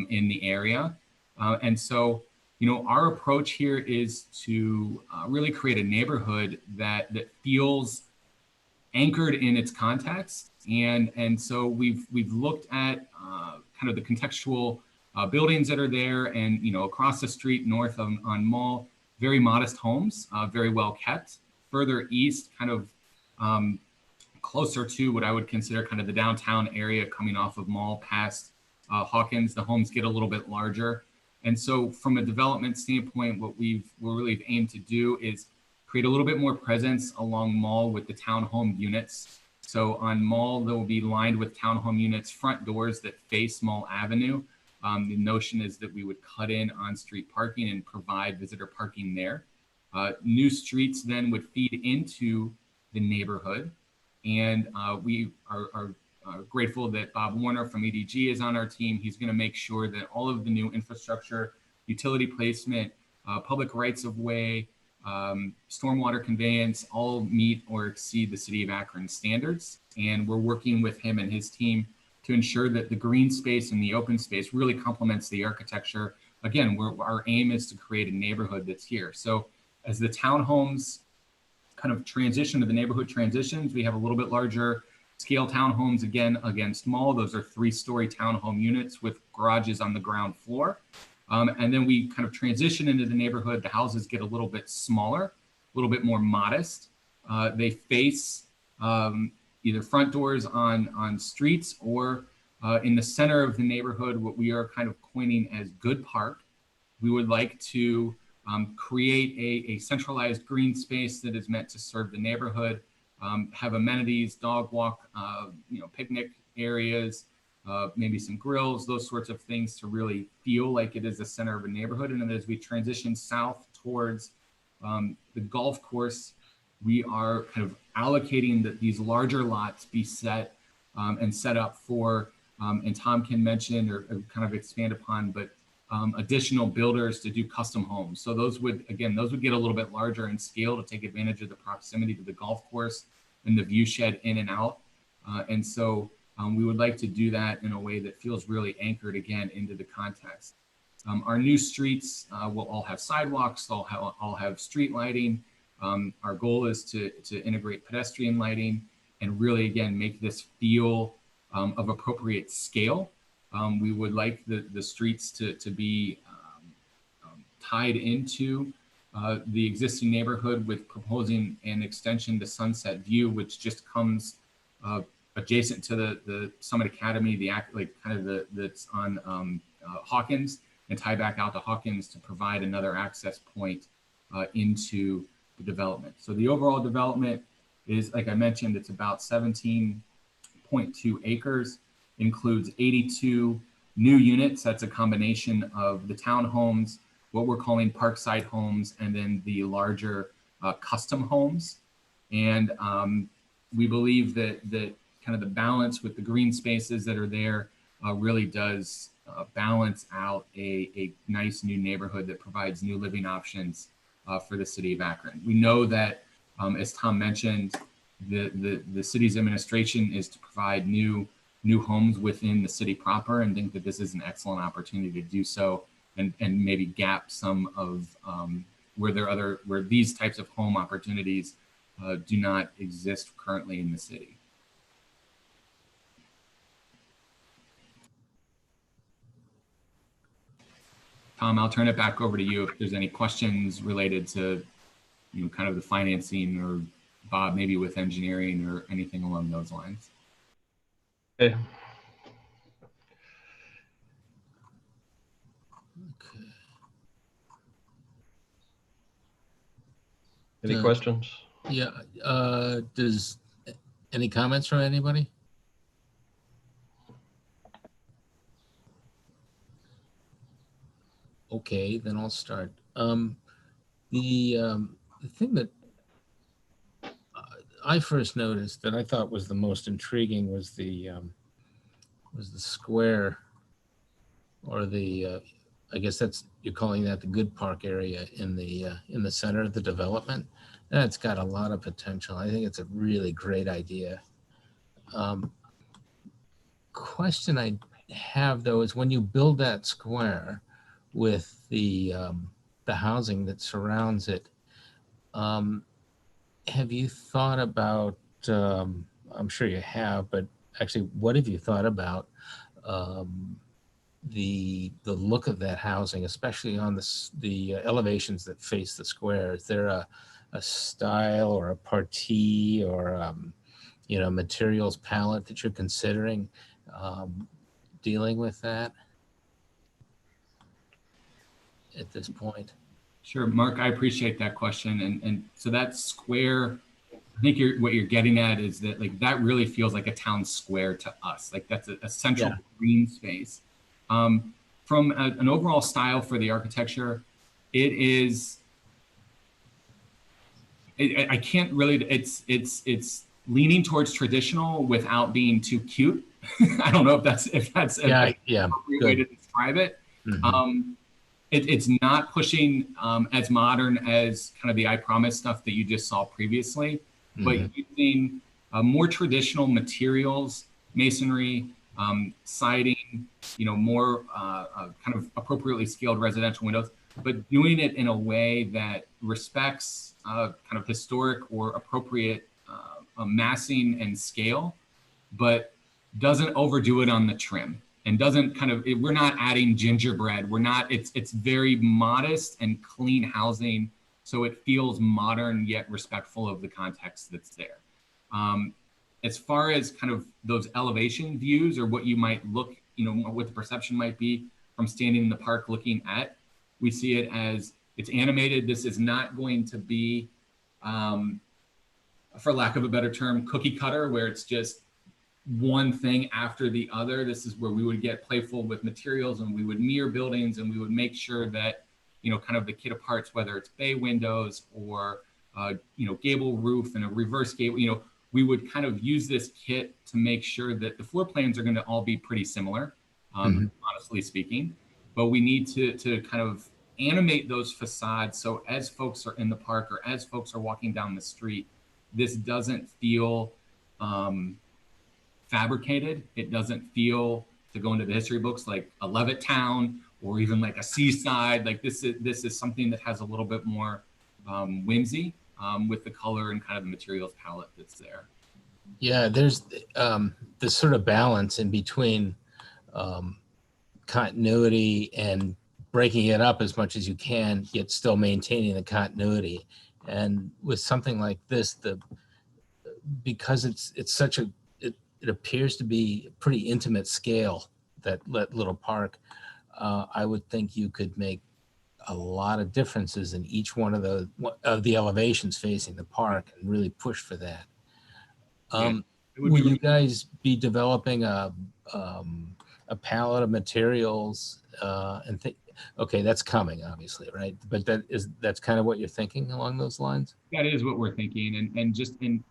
in the area. And so, our approach here is to really create a neighborhood that feels anchored in its context. And so we've looked at kind of the contextual buildings that are there, and, across the street north on Mall, very modest homes, very well kept. Further east, kind of closer to what I would consider kind of the downtown area coming off of Mall past Hawkins. The homes get a little bit larger. And so from a development standpoint, what we're really aimed to do is create a little bit more presence along Mall with the townhome units. So on Mall, they will be lined with townhome units, front doors that face Mall Avenue. The notion is that we would cut in on-street parking and provide visitor parking there. New streets then would feed into the neighborhood. And we are grateful that Bob Warner from EDG is on our team. He's going to make sure that all of the new infrastructure, utility placement, public rights of way, stormwater conveyance all meet or exceed the City of Akron standards. And we're working with him and his team to ensure that the green space and the open space really complements the architecture. Again, our aim is to create a neighborhood that's here. So as the townhomes kind of transition to the neighborhood transitions, we have a little bit larger scale townhomes again against Mall. Those are 3-story townhome units with garages on the ground floor. And then we kind of transition into the neighborhood. The houses get a little bit smaller, a little bit more modest. They face either front doors on streets or in the center of the neighborhood, what we are kind of coining as Good Park. We would like to create a centralized green space that is meant to serve the neighborhood, have amenities, dog walk, picnic areas, maybe some grills, those sorts of things to really feel like it is the center of a neighborhood. And then as we transition south towards the golf course, we are kind of allocating that these larger lots be set and set up for, and Tom can mention or kind of expand upon, but additional builders to do custom homes. So those would get a little bit larger in scale to take advantage of the proximity to the golf course and the view shed in and out. And so we would like to do that in a way that feels really anchored again into the context. Our new streets will all have sidewalks, they'll all have street lighting. Our goal is to integrate pedestrian lighting and really, again, make this feel of appropriate scale. We would like the streets to be tied into the existing neighborhood with proposing an extension to Sunset View, which just comes adjacent to the Summit Academy, that's on Hawkins, and tie back out to Hawkins to provide another access point into the development. So the overall development is, like I mentioned, it's about 17.2 acres, includes 82 new units. That's a combination of the townhomes, what we're calling Parkside homes, and then the larger custom homes. And we believe that kind of the balance with the green spaces that are there really does balance out a nice new neighborhood that provides new living options for the City of Akron. We know that, as Tom mentioned, the city's administration is to provide new homes within the city proper, and think that this is an excellent opportunity to do so, and maybe gap some of where these types of home opportunities do not exist currently in the city. Tom, I'll turn it back over to you if there's any questions related to kind of the financing, or Bob, maybe with engineering or anything along those lines. Okay. Any questions? Yeah. Does any comments from anybody? Okay, then I'll start. The thing that I first noticed that I thought was the most intriguing was the square, or the I guess you're calling that the Good Park area in the center of the development. That's got a lot of potential. I think it's a really great idea. Question I have though is, when you build that square with the housing that surrounds it, have you thought about, I'm sure you have, but actually, what have you thought about the look of that housing, especially on the elevations that face the square? Is there a style or a partie or materials palette that you're considering dealing with that at this point? Sure, Mark, I appreciate that question. And so that square, I think what you're getting at is that like that really feels like a town square to us. Like that's a central green space. From an overall style for the architecture, it is, I can't really, it's leaning towards traditional without being too cute. I don't know if that's an appropriate way to describe it. Mm-hmm. It's not pushing as modern as kind of the I Promise stuff that you just saw previously, but using more traditional materials, masonry, siding, more kind of appropriately scaled residential windows, but doing it in a way that respects kind of historic or appropriate massing and scale, but doesn't overdo it on the trim. And doesn't kind of, we're not adding gingerbread. We're not, it's very modest and clean housing. So it feels modern yet respectful of the context that's there. As far as kind of those elevation views or what you might look, what the perception might be from standing in the park looking at, we see it as it's animated. This is not going to be, for lack of a better term, cookie cutter, where it's just one thing after the other. This is where we would get playful with materials, and we would mirror buildings, and we would make sure that, kind of the kit aparts, whether it's bay windows or, gable roof and a reverse gable, we would kind of use this kit to make sure that the floor plans are going to all be pretty similar, honestly speaking, but we need to kind of animate those facades. So as folks are in the park or as folks are walking down the street, this doesn't feel, fabricated. It doesn't feel, to go into the history books, like a Levittown or even like a seaside. Like this is something that has a little bit more whimsy with the color and kind of the materials palette that's there. Yeah, there's this sort of balance in between continuity and breaking it up as much as you can, yet still maintaining the continuity. And with something like this, because it's such a, it appears to be a pretty intimate scale, that little park, I would think you could make a lot of differences in each one of the elevations facing the park and really push for that. Will you guys be developing a palette of materials and think? Okay, that's coming, obviously, right? But that's kind of what you're thinking along those lines? That is what we're thinking, and just in,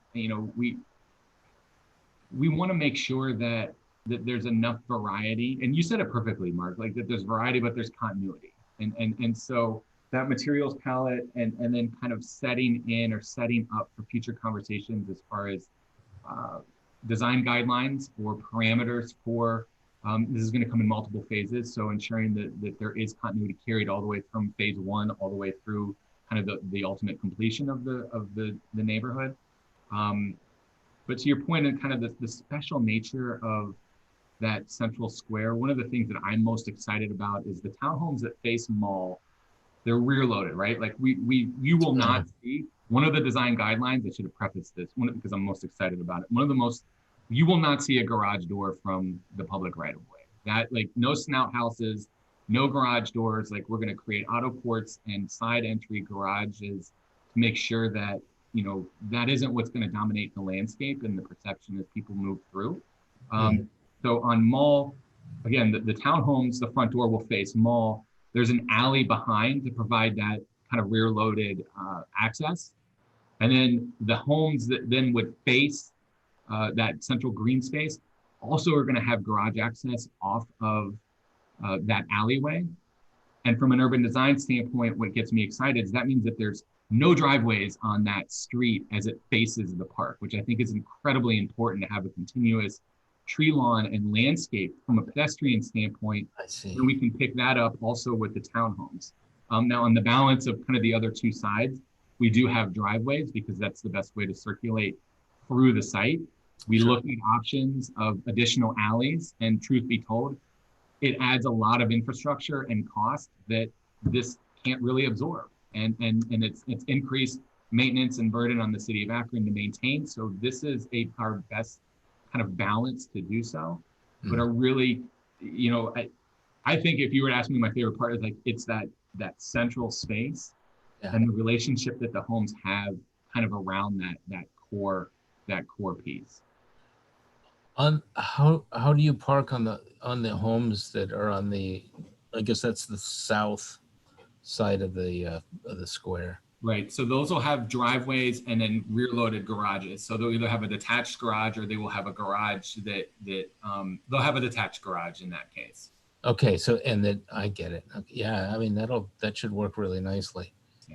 we want to make sure that there's enough variety, and you said it perfectly, Mark, like that there's variety, but there's continuity. And so that materials palette and then kind of setting in or setting up for future conversations as far as design guidelines or parameters for, this is going to come in multiple phases. So ensuring that there is continuity carried all the way from phase one, all the way through kind of the ultimate completion of the neighborhood. But to your point, and kind of the special nature of that central square, one of the things that I'm most excited about is the townhomes that face mall. They're rear loaded, right? Like you will not see, one of the design guidelines, I should have prefaced this, because I'm most excited about it. You will not see a garage door from the public right of way. That, like, no snout houses, no garage doors. Like, we're going to create auto ports and side entry garages to make sure that, that isn't what's going to dominate the landscape and the perception as people move through. So on mall, again, the townhomes, the front door will face mall. There's an alley behind to provide that kind of rear loaded access. And then the homes that then would face that central green space also are going to have garage access off of that alleyway. And from an urban design standpoint, what gets me excited is that means that there's no driveways on that street as it faces the park, which I think is incredibly important to have a continuous tree lawn and landscape from a pedestrian standpoint. I see. And we can pick that up also with the townhomes. Now on the balance of kind of the other two sides, we do have driveways because that's the best way to circulate through the site. We look at options of additional alleys, and truth be told, it adds a lot of infrastructure and cost that this can't really absorb. And it's increased maintenance and burden on the city of Akron to maintain. So this is our best kind of balance to do so, but are really, I think if you were to ask me, my favorite part is like, it's that central space and the relationship that the homes have kind of around that core piece. How do you park on the homes that are on the, I guess that's the south side of the square? Right. So those will have driveways and then rear loaded garages. So they'll either have a detached garage or they will have a garage that they'll have a detached garage in that case. Okay. So, and then I get it. Yeah. I mean, that should work really nicely. Yeah.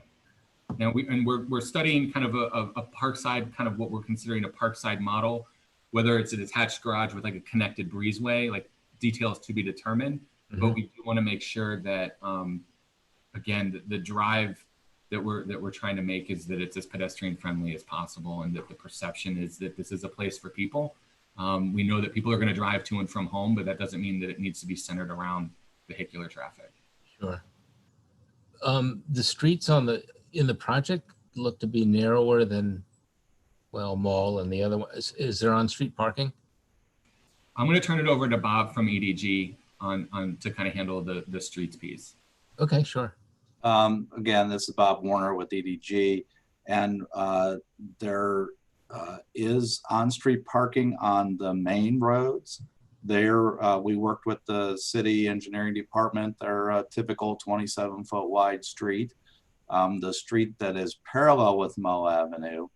Now we're studying kind of a parkside, kind of what we're considering a parkside model, whether it's a detached garage with like a connected breezeway, like details to be determined. Mm-hmm. But we do want to make sure that, again, the drive that we're trying to make is that it's as pedestrian friendly as possible, and that the perception is that this is a place for people. We know that people are going to drive to and from home, but that doesn't mean that it needs to be centered around vehicular traffic. Sure. The streets in the project look to be narrower than, well, Mall and the other one. Is there on-street parking? I'm going to turn it over to Bob from EDG on to kind of handle the streets piece. Okay, sure. Again, this is Bob Warner with EDG, and there is on-street parking on the main roads. There, we worked with the city engineering department. They're a typical 27-foot wide street. The street that is parallel with Mo Avenue,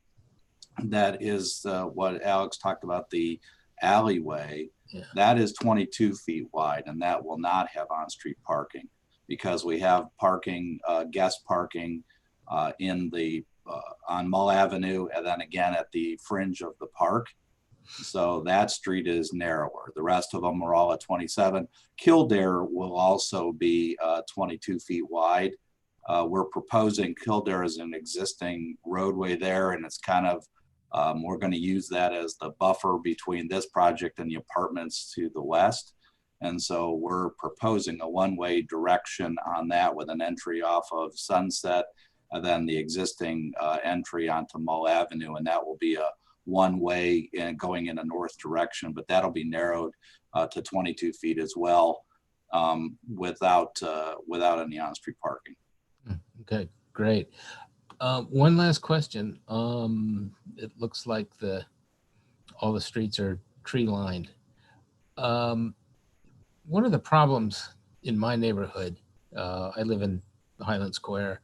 that is what Alex talked about, the alleyway, that is 22 feet wide, and that will not have on-street parking, because we have parking, guest parking on Mull Avenue, and then again at the fringe of the park. So that street is narrower. The rest of them are all at 27. Kildare will also be 22 feet wide. We're proposing Kildare as an existing roadway there, and it's kind of, we're going to use that as the buffer between this project and the apartments to the west. And so we're proposing a one-way direction on that with an entry off of Sunset, and then the existing entry onto Mull Avenue. And that will be a one-way going in a north direction, but that'll be narrowed to 22 feet as well, without any on-street parking. Okay, great. One last question. It looks like all the streets are tree lined. One of the problems in my neighborhood, I live in Highland Square,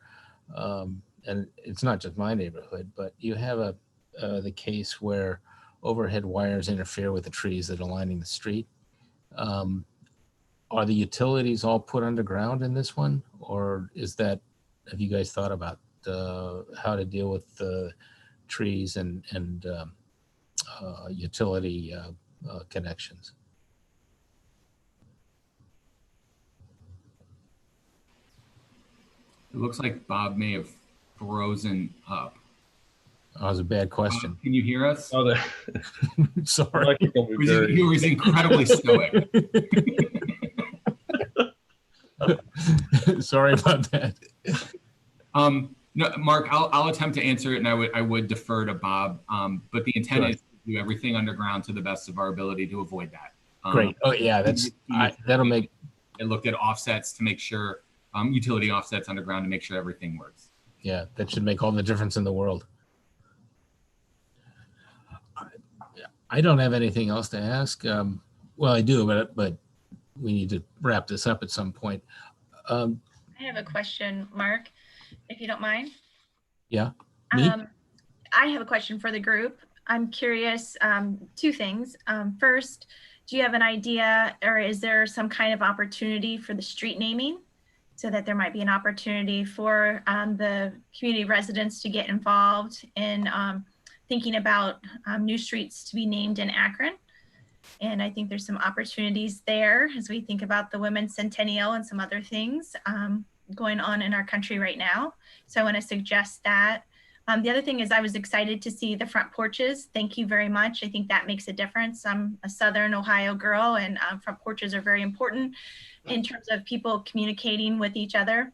and it's not just my neighborhood, but you have the case where overhead wires interfere with the trees that are lining the street. Are the utilities all put underground in this one, or have you guys thought about how to deal with the trees and utility connections? It looks like Bob may have frozen up. That was a bad question. Can you hear us? Oh, sorry. He was incredibly stoic. Sorry about that. No, Mark, I'll attempt to answer it, and I would defer to Bob. But the intent is to do everything underground to the best of our ability to avoid that. Great. Oh yeah, that'll make. I looked at offsets to make sure, utility offsets underground to make sure everything works. Yeah, that should make all the difference in the world. I don't have anything else to ask. Well, I do, but we need to wrap this up at some point. I have a question, Mark, if you don't mind. Yeah. Me? I have a question for the group. I'm curious, two things. First, do you have an idea, or is there some kind of opportunity for the street naming, so that there might be an opportunity for the community residents to get involved in thinking about new streets to be named in Akron? And I think there's some opportunities there as we think about the Women's Centennial and some other things going on in our country right now. So I want to suggest that. The other thing is, I was excited to see the front porches. Thank you very much. I think that makes a difference. I'm a Southern Ohio girl, and front porches are very important in terms of people communicating with each other.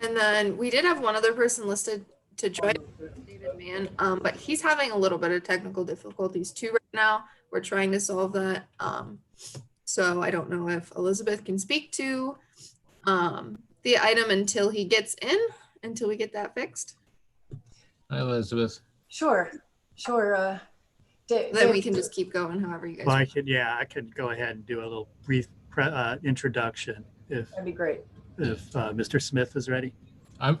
And then we did have one other person listed to join, David Mann, but he's having a little bit of technical difficulties too right now. We're trying to solve that. So I don't know if Elizabeth can speak to the item until he gets in, until we get that fixed. Hi, Elizabeth. Sure. Then we can just keep going however you guys Well, want. I could go ahead and do a little brief introduction if That'd be great. Mr. Smith is ready. I'm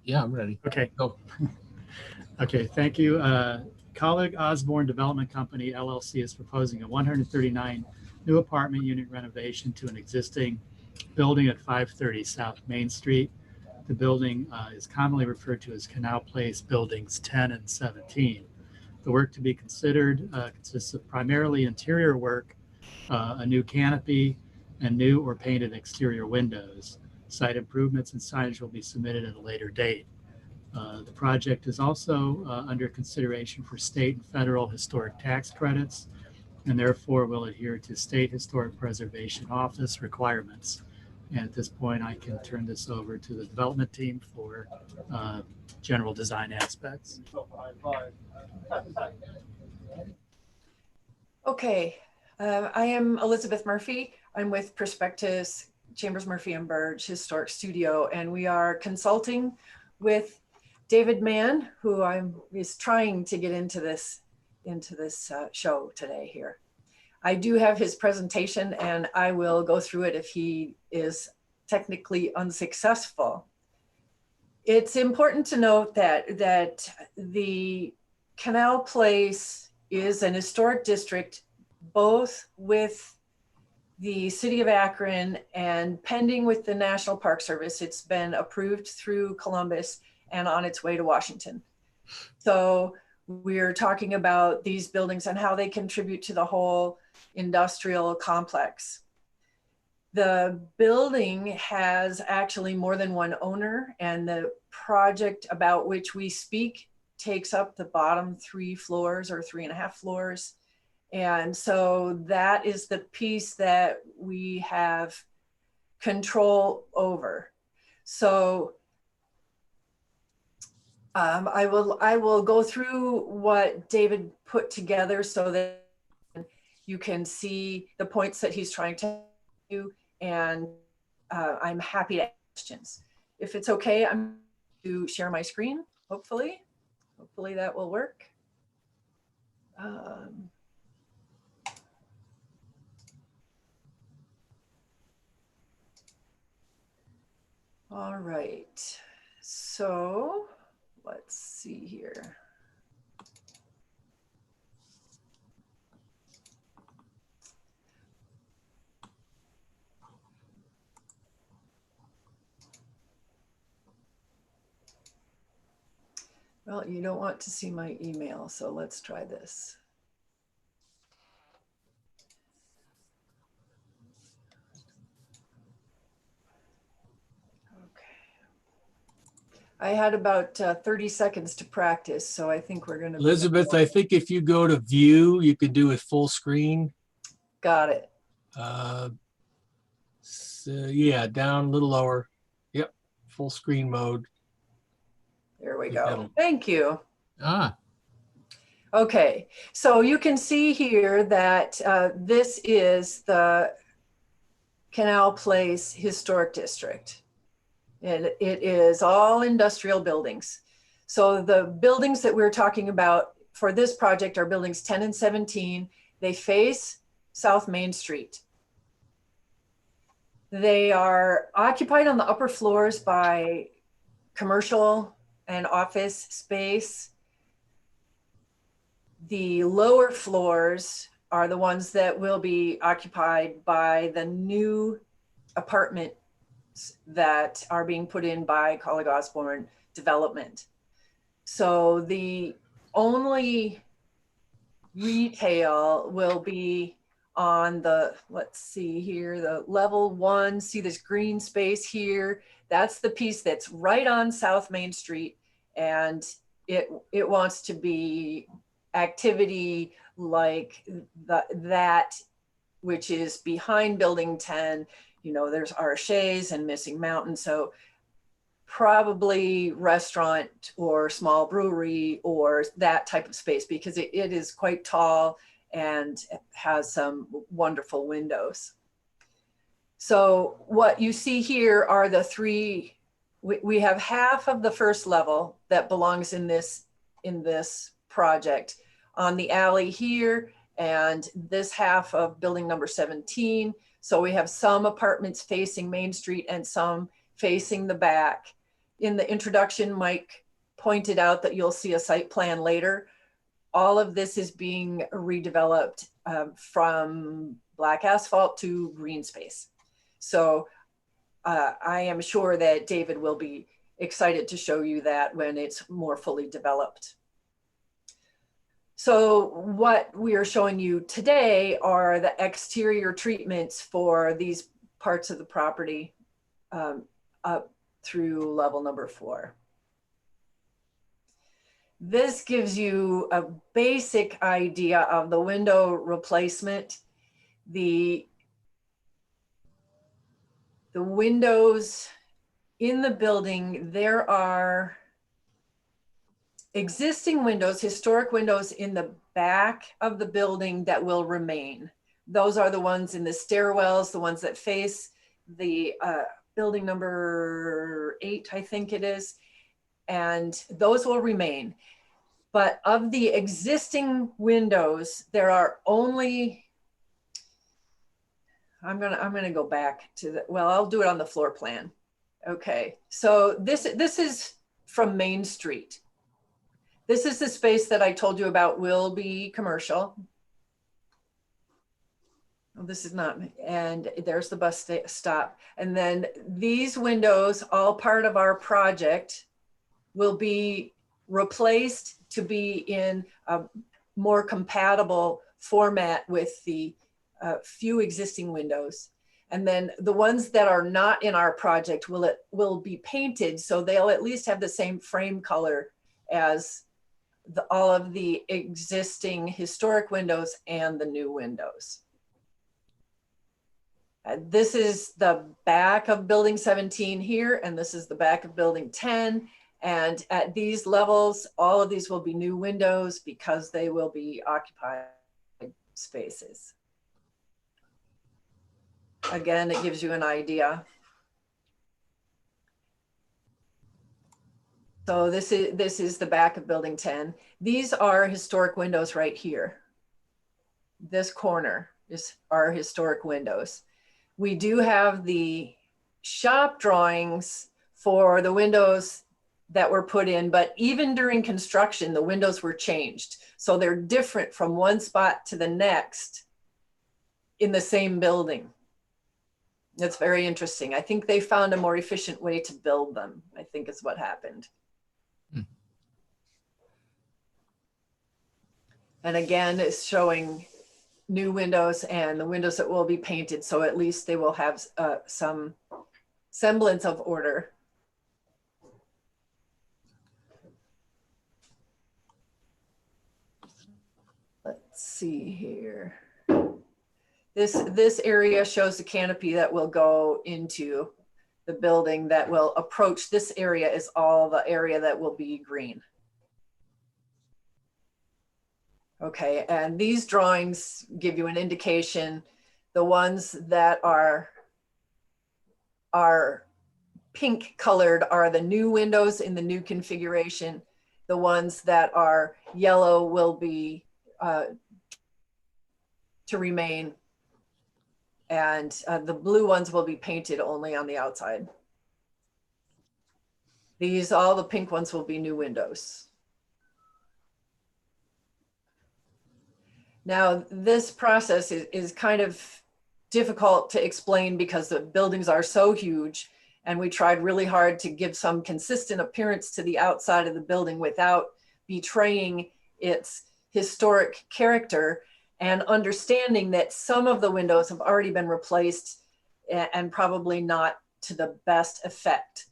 ready. Okay. Go. Okay, thank you. Colleague Osborne Development Company LLC is proposing a 139 new apartment unit renovation to an existing building at 530 South Main Street. The building is commonly referred to as Canal Place Buildings 10 and 17. The work to be considered consists of primarily interior work, a new canopy, and new or painted exterior windows. Site improvements and signage will be submitted at a later date. The project is also under consideration for state and federal historic tax credits, and therefore will adhere to state historic preservation office requirements. And at this point, I can turn this over to the development team for general design aspects. Okay, I am Elizabeth Murphy. I'm with Prospectus Chambers Murphy and Burge Historic Studio, and we are consulting with David Mann, who is trying to get into this show today here. I do have his presentation, and I will go through it if he is technically unsuccessful. It's important to note that the Canal Place is an historic district, both with the city of Akron and pending with the National Park Service. It's been approved through Columbus and on its way to Washington. So we're talking about these buildings and how they contribute to the whole industrial complex. The building has actually more than one owner, and the project about which we speak takes up the bottom 3 floors or 3.5 floors. And so that is the piece that we have control over. So I will go through what David put together so that you can see the points that he's trying to do, and I'm happy to answer questions. If it's okay, I'm going to share my screen, hopefully. Hopefully that will work. All right, so let's see here. Well, you don't want to see my email, so let's try this. I had about 30 seconds to practice, so I think we're going to. Elizabeth, I think if you go to view, you could do it full screen. Got it. So yeah, down a little lower. Yep, full screen mode. There we go. Thank you. Ah. Okay, so you can see here that this is the Canal Place Historic District. And it is all industrial buildings. So the buildings that we're talking about for this project are buildings 10 and 17. They face South Main Street. They are occupied on the upper floors by commercial and office space. The lower floors are the ones that will be occupied by the new apartment that are being put in by Colleague Osborne Development. So the only retail will be on the, let's see here, the level 1, see this green space here? That's the piece that's right on South Main Street, and it wants to be activity like that, which is behind building 10. You know, there's Arches and Missing Mountain. So probably restaurant or small brewery or that type of space, because it is quite tall and has some wonderful windows. So what you see here are the three, we have half of the first level that belongs in this project on the alley here, and this half of building number 17. So we have some apartments facing Main Street and some facing the back. In the introduction, Mike pointed out that you'll see a site plan later. All of this is being redeveloped from black asphalt to green space. So I am sure that David will be excited to show you that when it's more fully developed. So what we are showing you today are the exterior treatments for these parts of the property up through level number 4. This gives you a basic idea of the window replacement. The windows in the building, there are existing windows, historic windows in the back of the building that will remain. Those are the ones in the stairwells, the ones that face the building number 8, I think it is, and those will remain. But of the existing windows, there are only, I'm gonna go back to the, well, I'll do it on the floor plan. Okay, so this is from Main Street. This is the space that I told you about will be commercial. Well, this is not, and there's the bus stop. And then these windows, all part of our project, will be replaced to be in a more compatible format with the few existing windows. And then the ones that are not in our project will be painted, so they'll at least have the same frame color as all of the existing historic windows and the new windows. This is the back of building 17 here, and this is the back of building 10. And at these levels, all of these will be new windows because they will be occupied spaces. Again, it gives you an idea. So this is the back of building 10. These are historic windows right here. This corner is our historic windows. We do have the shop drawings for the windows that were put in, but even during construction, the windows were changed. So they're different from one spot to the next in the same building. That's very interesting. I think they found a more efficient way to build them, I think is what happened. And again, it's showing new windows and the windows that will be painted. So at least they will have some semblance of order. Let's see here. This area shows the canopy that will go into the building that will approach. This area is all the area that will be green. Okay, and these drawings give you an indication. The ones that are pink colored are the new windows in the new configuration. The ones that are yellow will be to remain. And the blue ones will be painted only on the outside. All the pink ones will be new windows. Now, this process is kind of difficult to explain because the buildings are so huge, and we tried really hard to give some consistent appearance to the outside of the building without betraying its historic character, and understanding that some of the windows have already been replaced and probably not to the best effect.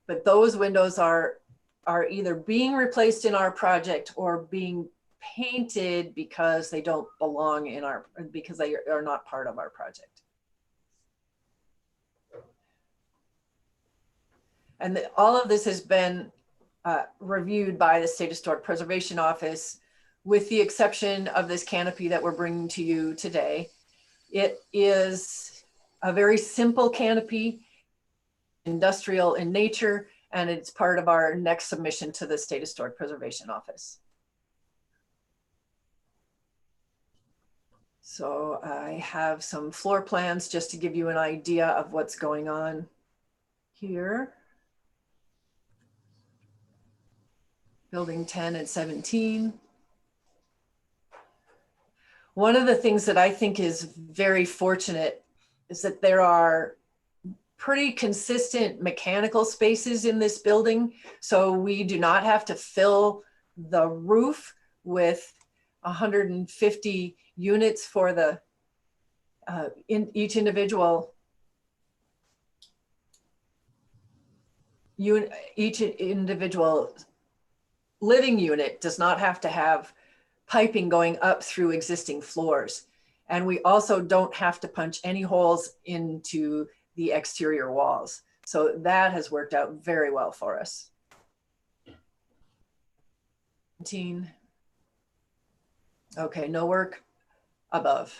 But those windows are either being replaced in our project or being painted because they don't belong in because they are not part of our project. And all of this has been reviewed by the State Historic Preservation Office, with the exception of this canopy that we're bringing to you today. It is a very simple canopy, industrial in nature, and it's part of our next submission to the State Historic Preservation Office. So I have some floor plans just to give you an idea of what's going on here. Building 10 and 17. One of the things that I think is very fortunate is that there are pretty consistent mechanical spaces in this building. So we do not have to fill the roof with 150 units for the each individual unit. Each individual living unit does not have to have piping going up through existing floors. And we also don't have to punch any holes into the exterior walls. So that has worked out very well for us. 17. Okay, no work above.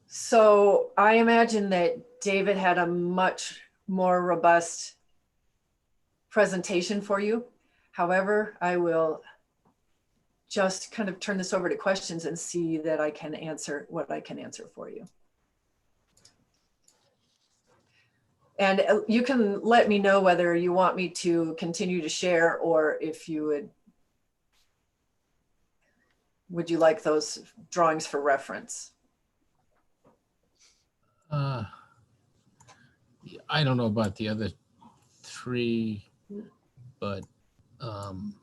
So I imagine that David had a much more robust presentation for you. However, I will just kind of turn this over to questions and see that I can answer what I can answer for you. And you can let me know whether you want me to continue to share, or if you would you like those drawings for reference? I don't know about the other three, but I've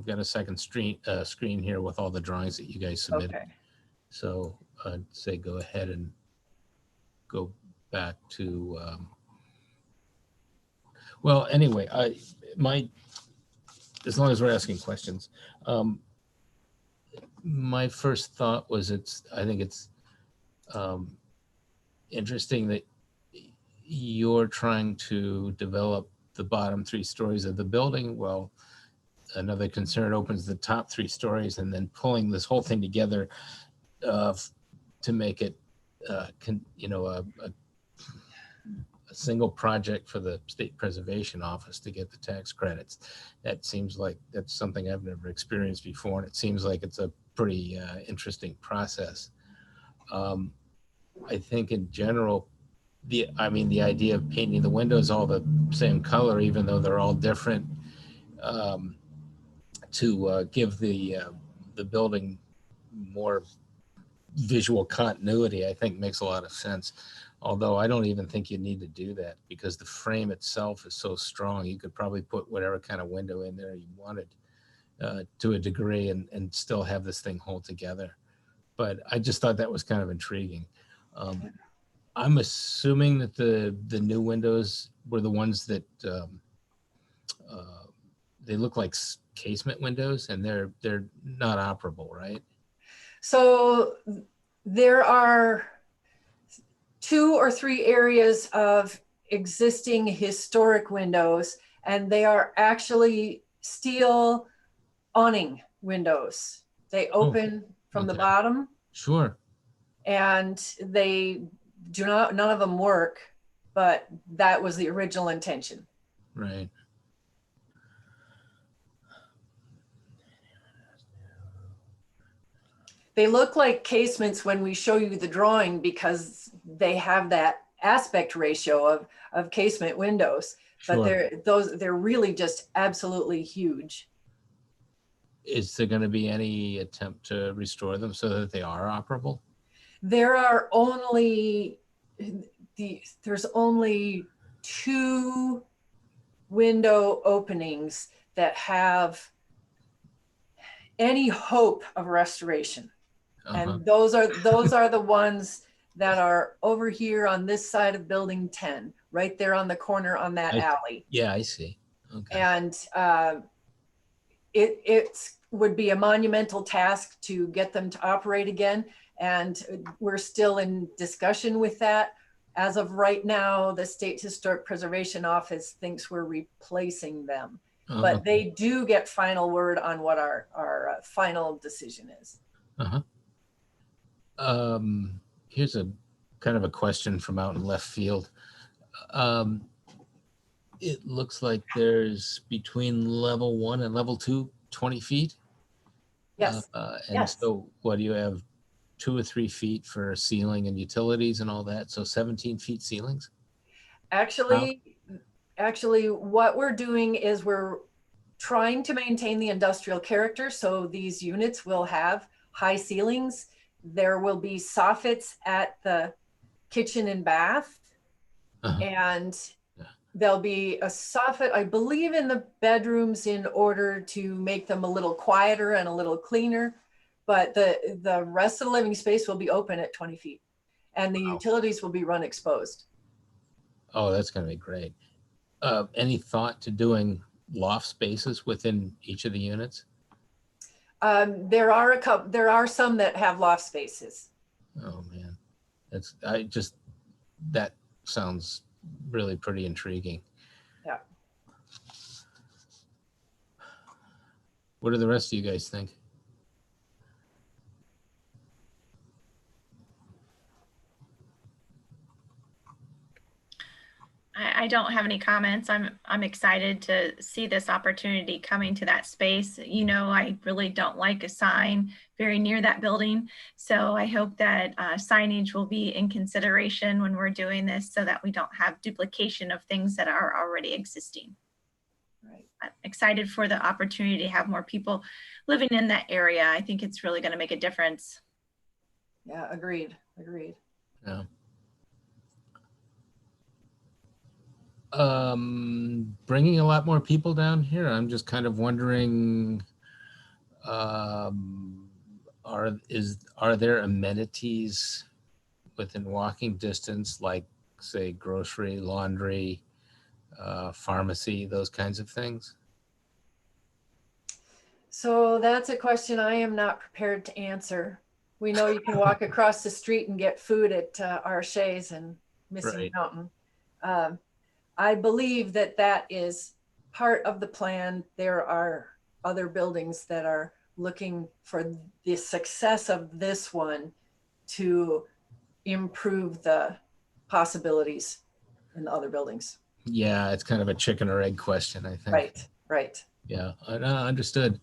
got a second screen here with all the drawings that you guys submitted. Okay. So I'd say go ahead and go back to, well, anyway, as long as we're asking questions, my first thought was I think it's interesting that you're trying to develop the bottom 3 stories of the building. Well, another concern opens the top 3 stories, and then pulling this whole thing together to make it, a single project for the State Preservation Office to get the tax credits. That seems like that's something I've never experienced before, and it seems like it's a pretty interesting process. I think in general, the idea of painting the windows all the same color, even though they're all different, to give the building more visual continuity, I think makes a lot of sense. Although I don't even think you need to do that, because the frame itself is so strong. You could probably put whatever kind of window in there you wanted to a degree and still have this thing hold together. But I just thought that was kind of intriguing. I'm assuming that the new windows were the ones that they look like casement windows, and they're not operable, right? So there are 2 or 3 areas of existing historic windows, and they are actually steel awning windows. They open from the bottom. Sure. And they do not, none of them work, but that was the original intention. Right. They look like casements when we show you the drawing, because they have that aspect ratio of casement windows, but they're really just absolutely huge. Is there going to be any attempt to restore them so that they are operable? There are only there's only 2 window openings that have any hope of restoration. And those are the ones that are over here on this side of building 10, right there on the corner on that alley. Yeah, I see. Okay. And it would be a monumental task to get them to operate again. And we're still in discussion with that. As of right now, the State Historic Preservation Office thinks we're replacing them. But they do get final word on what our final decision is. Here's a kind of a question from out in left field. It looks like there's between level 1 and level 2, 20 feet. Yes. And so what do you have, 2 or 3 feet for ceiling and utilities and all that? So 17 feet ceilings? Actually, what we're doing is we're trying to maintain the industrial character. So these units will have high ceilings. There will be soffits at the kitchen and bath. And there'll be a soffit, I believe, in the bedrooms in order to make them a little quieter and a little cleaner. But the rest of the living space will be open at 20 feet. And the utilities will be run exposed. Oh, that's going to be great. Any thought to doing loft spaces within each of the units? There are some that have loft spaces. Oh man, that sounds really pretty intriguing. Yeah. What do the rest of you guys think? I don't have any comments. I'm excited to see this opportunity coming to that space. You know, I really don't like a sign very near that building. So I hope that signage will be in consideration when we're doing this so that we don't have duplication of things that are already existing. Right. I'm excited for the opportunity to have more people living in that area. I think it's really going to make a difference. Yeah, agreed. Yeah. Bringing a lot more people down here. I'm just kind of wondering, are there amenities within walking distance, like say grocery, laundry, pharmacy, those kinds of things? So that's a question I am not prepared to answer. We know you can walk across the street and get food at Archet's and Missing Mountain. I believe that is part of the plan. There are other buildings that are looking for the success of this one to improve the possibilities in the other buildings. Yeah, it's kind of a chicken or egg question, I think. Right. Yeah, understood.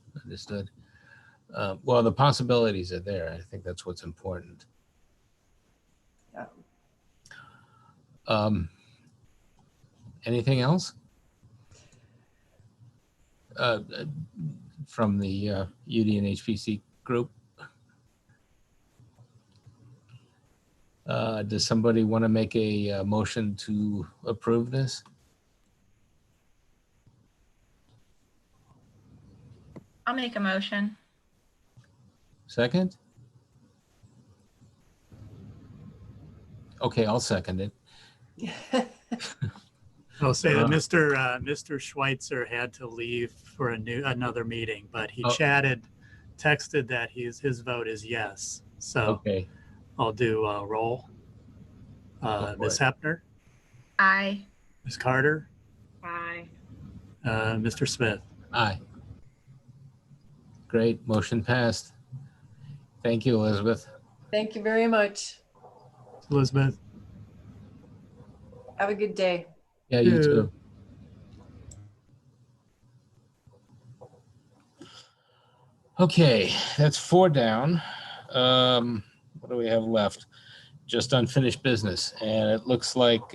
Well, the possibilities are there. I think that's what's important. Yeah. Anything else? From the UDHPC group? Does somebody want to make a motion to approve this? I'll make a motion. Second? Okay, I'll second it. I'll say that Mr. Schweitzer had to leave for another meeting, but he texted that his vote is yes. So okay, I'll do a roll. Ms. Hepner? Aye. Ms. Carter? Aye. Mr. Smith? Aye. Great, motion passed. Thank you, Elizabeth. Thank you very much. Elizabeth? Have a good day. Yeah, you too. Okay, that's 4 down. What do we have left? Just unfinished business. And it looks like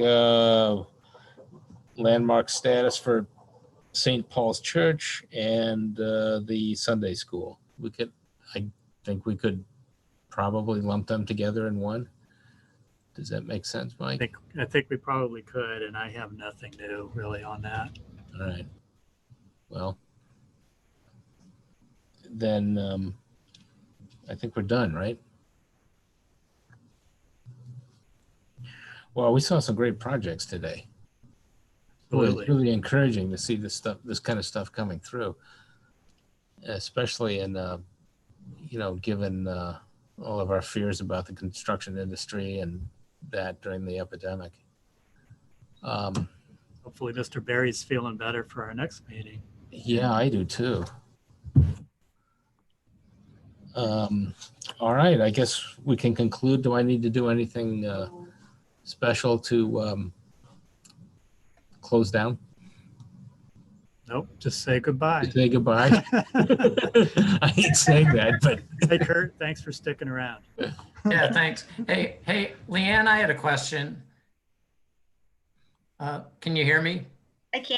landmark status for St. Paul's Church and the Sunday school. I think we could probably lump them together in one. Does that make sense, Mike? I think we probably could, and I have nothing new really on that. All right. Well, then I think we're done, right? Well, we saw some great projects today. Absolutely. It's really encouraging to see this kind of stuff coming through, especially in, given all of our fears about the construction industry and that during the epidemic. Hopefully Mr. Barry's feeling better for our next meeting. Yeah, I do too. All right, I guess we can conclude. Do I need to do anything special to close down? Nope, just say goodbye. Just say goodbye. I hate saying that, but hey Kurt, thanks for sticking around. Yeah, thanks. Hey, Leanne, I had a question. Can you hear me? I can.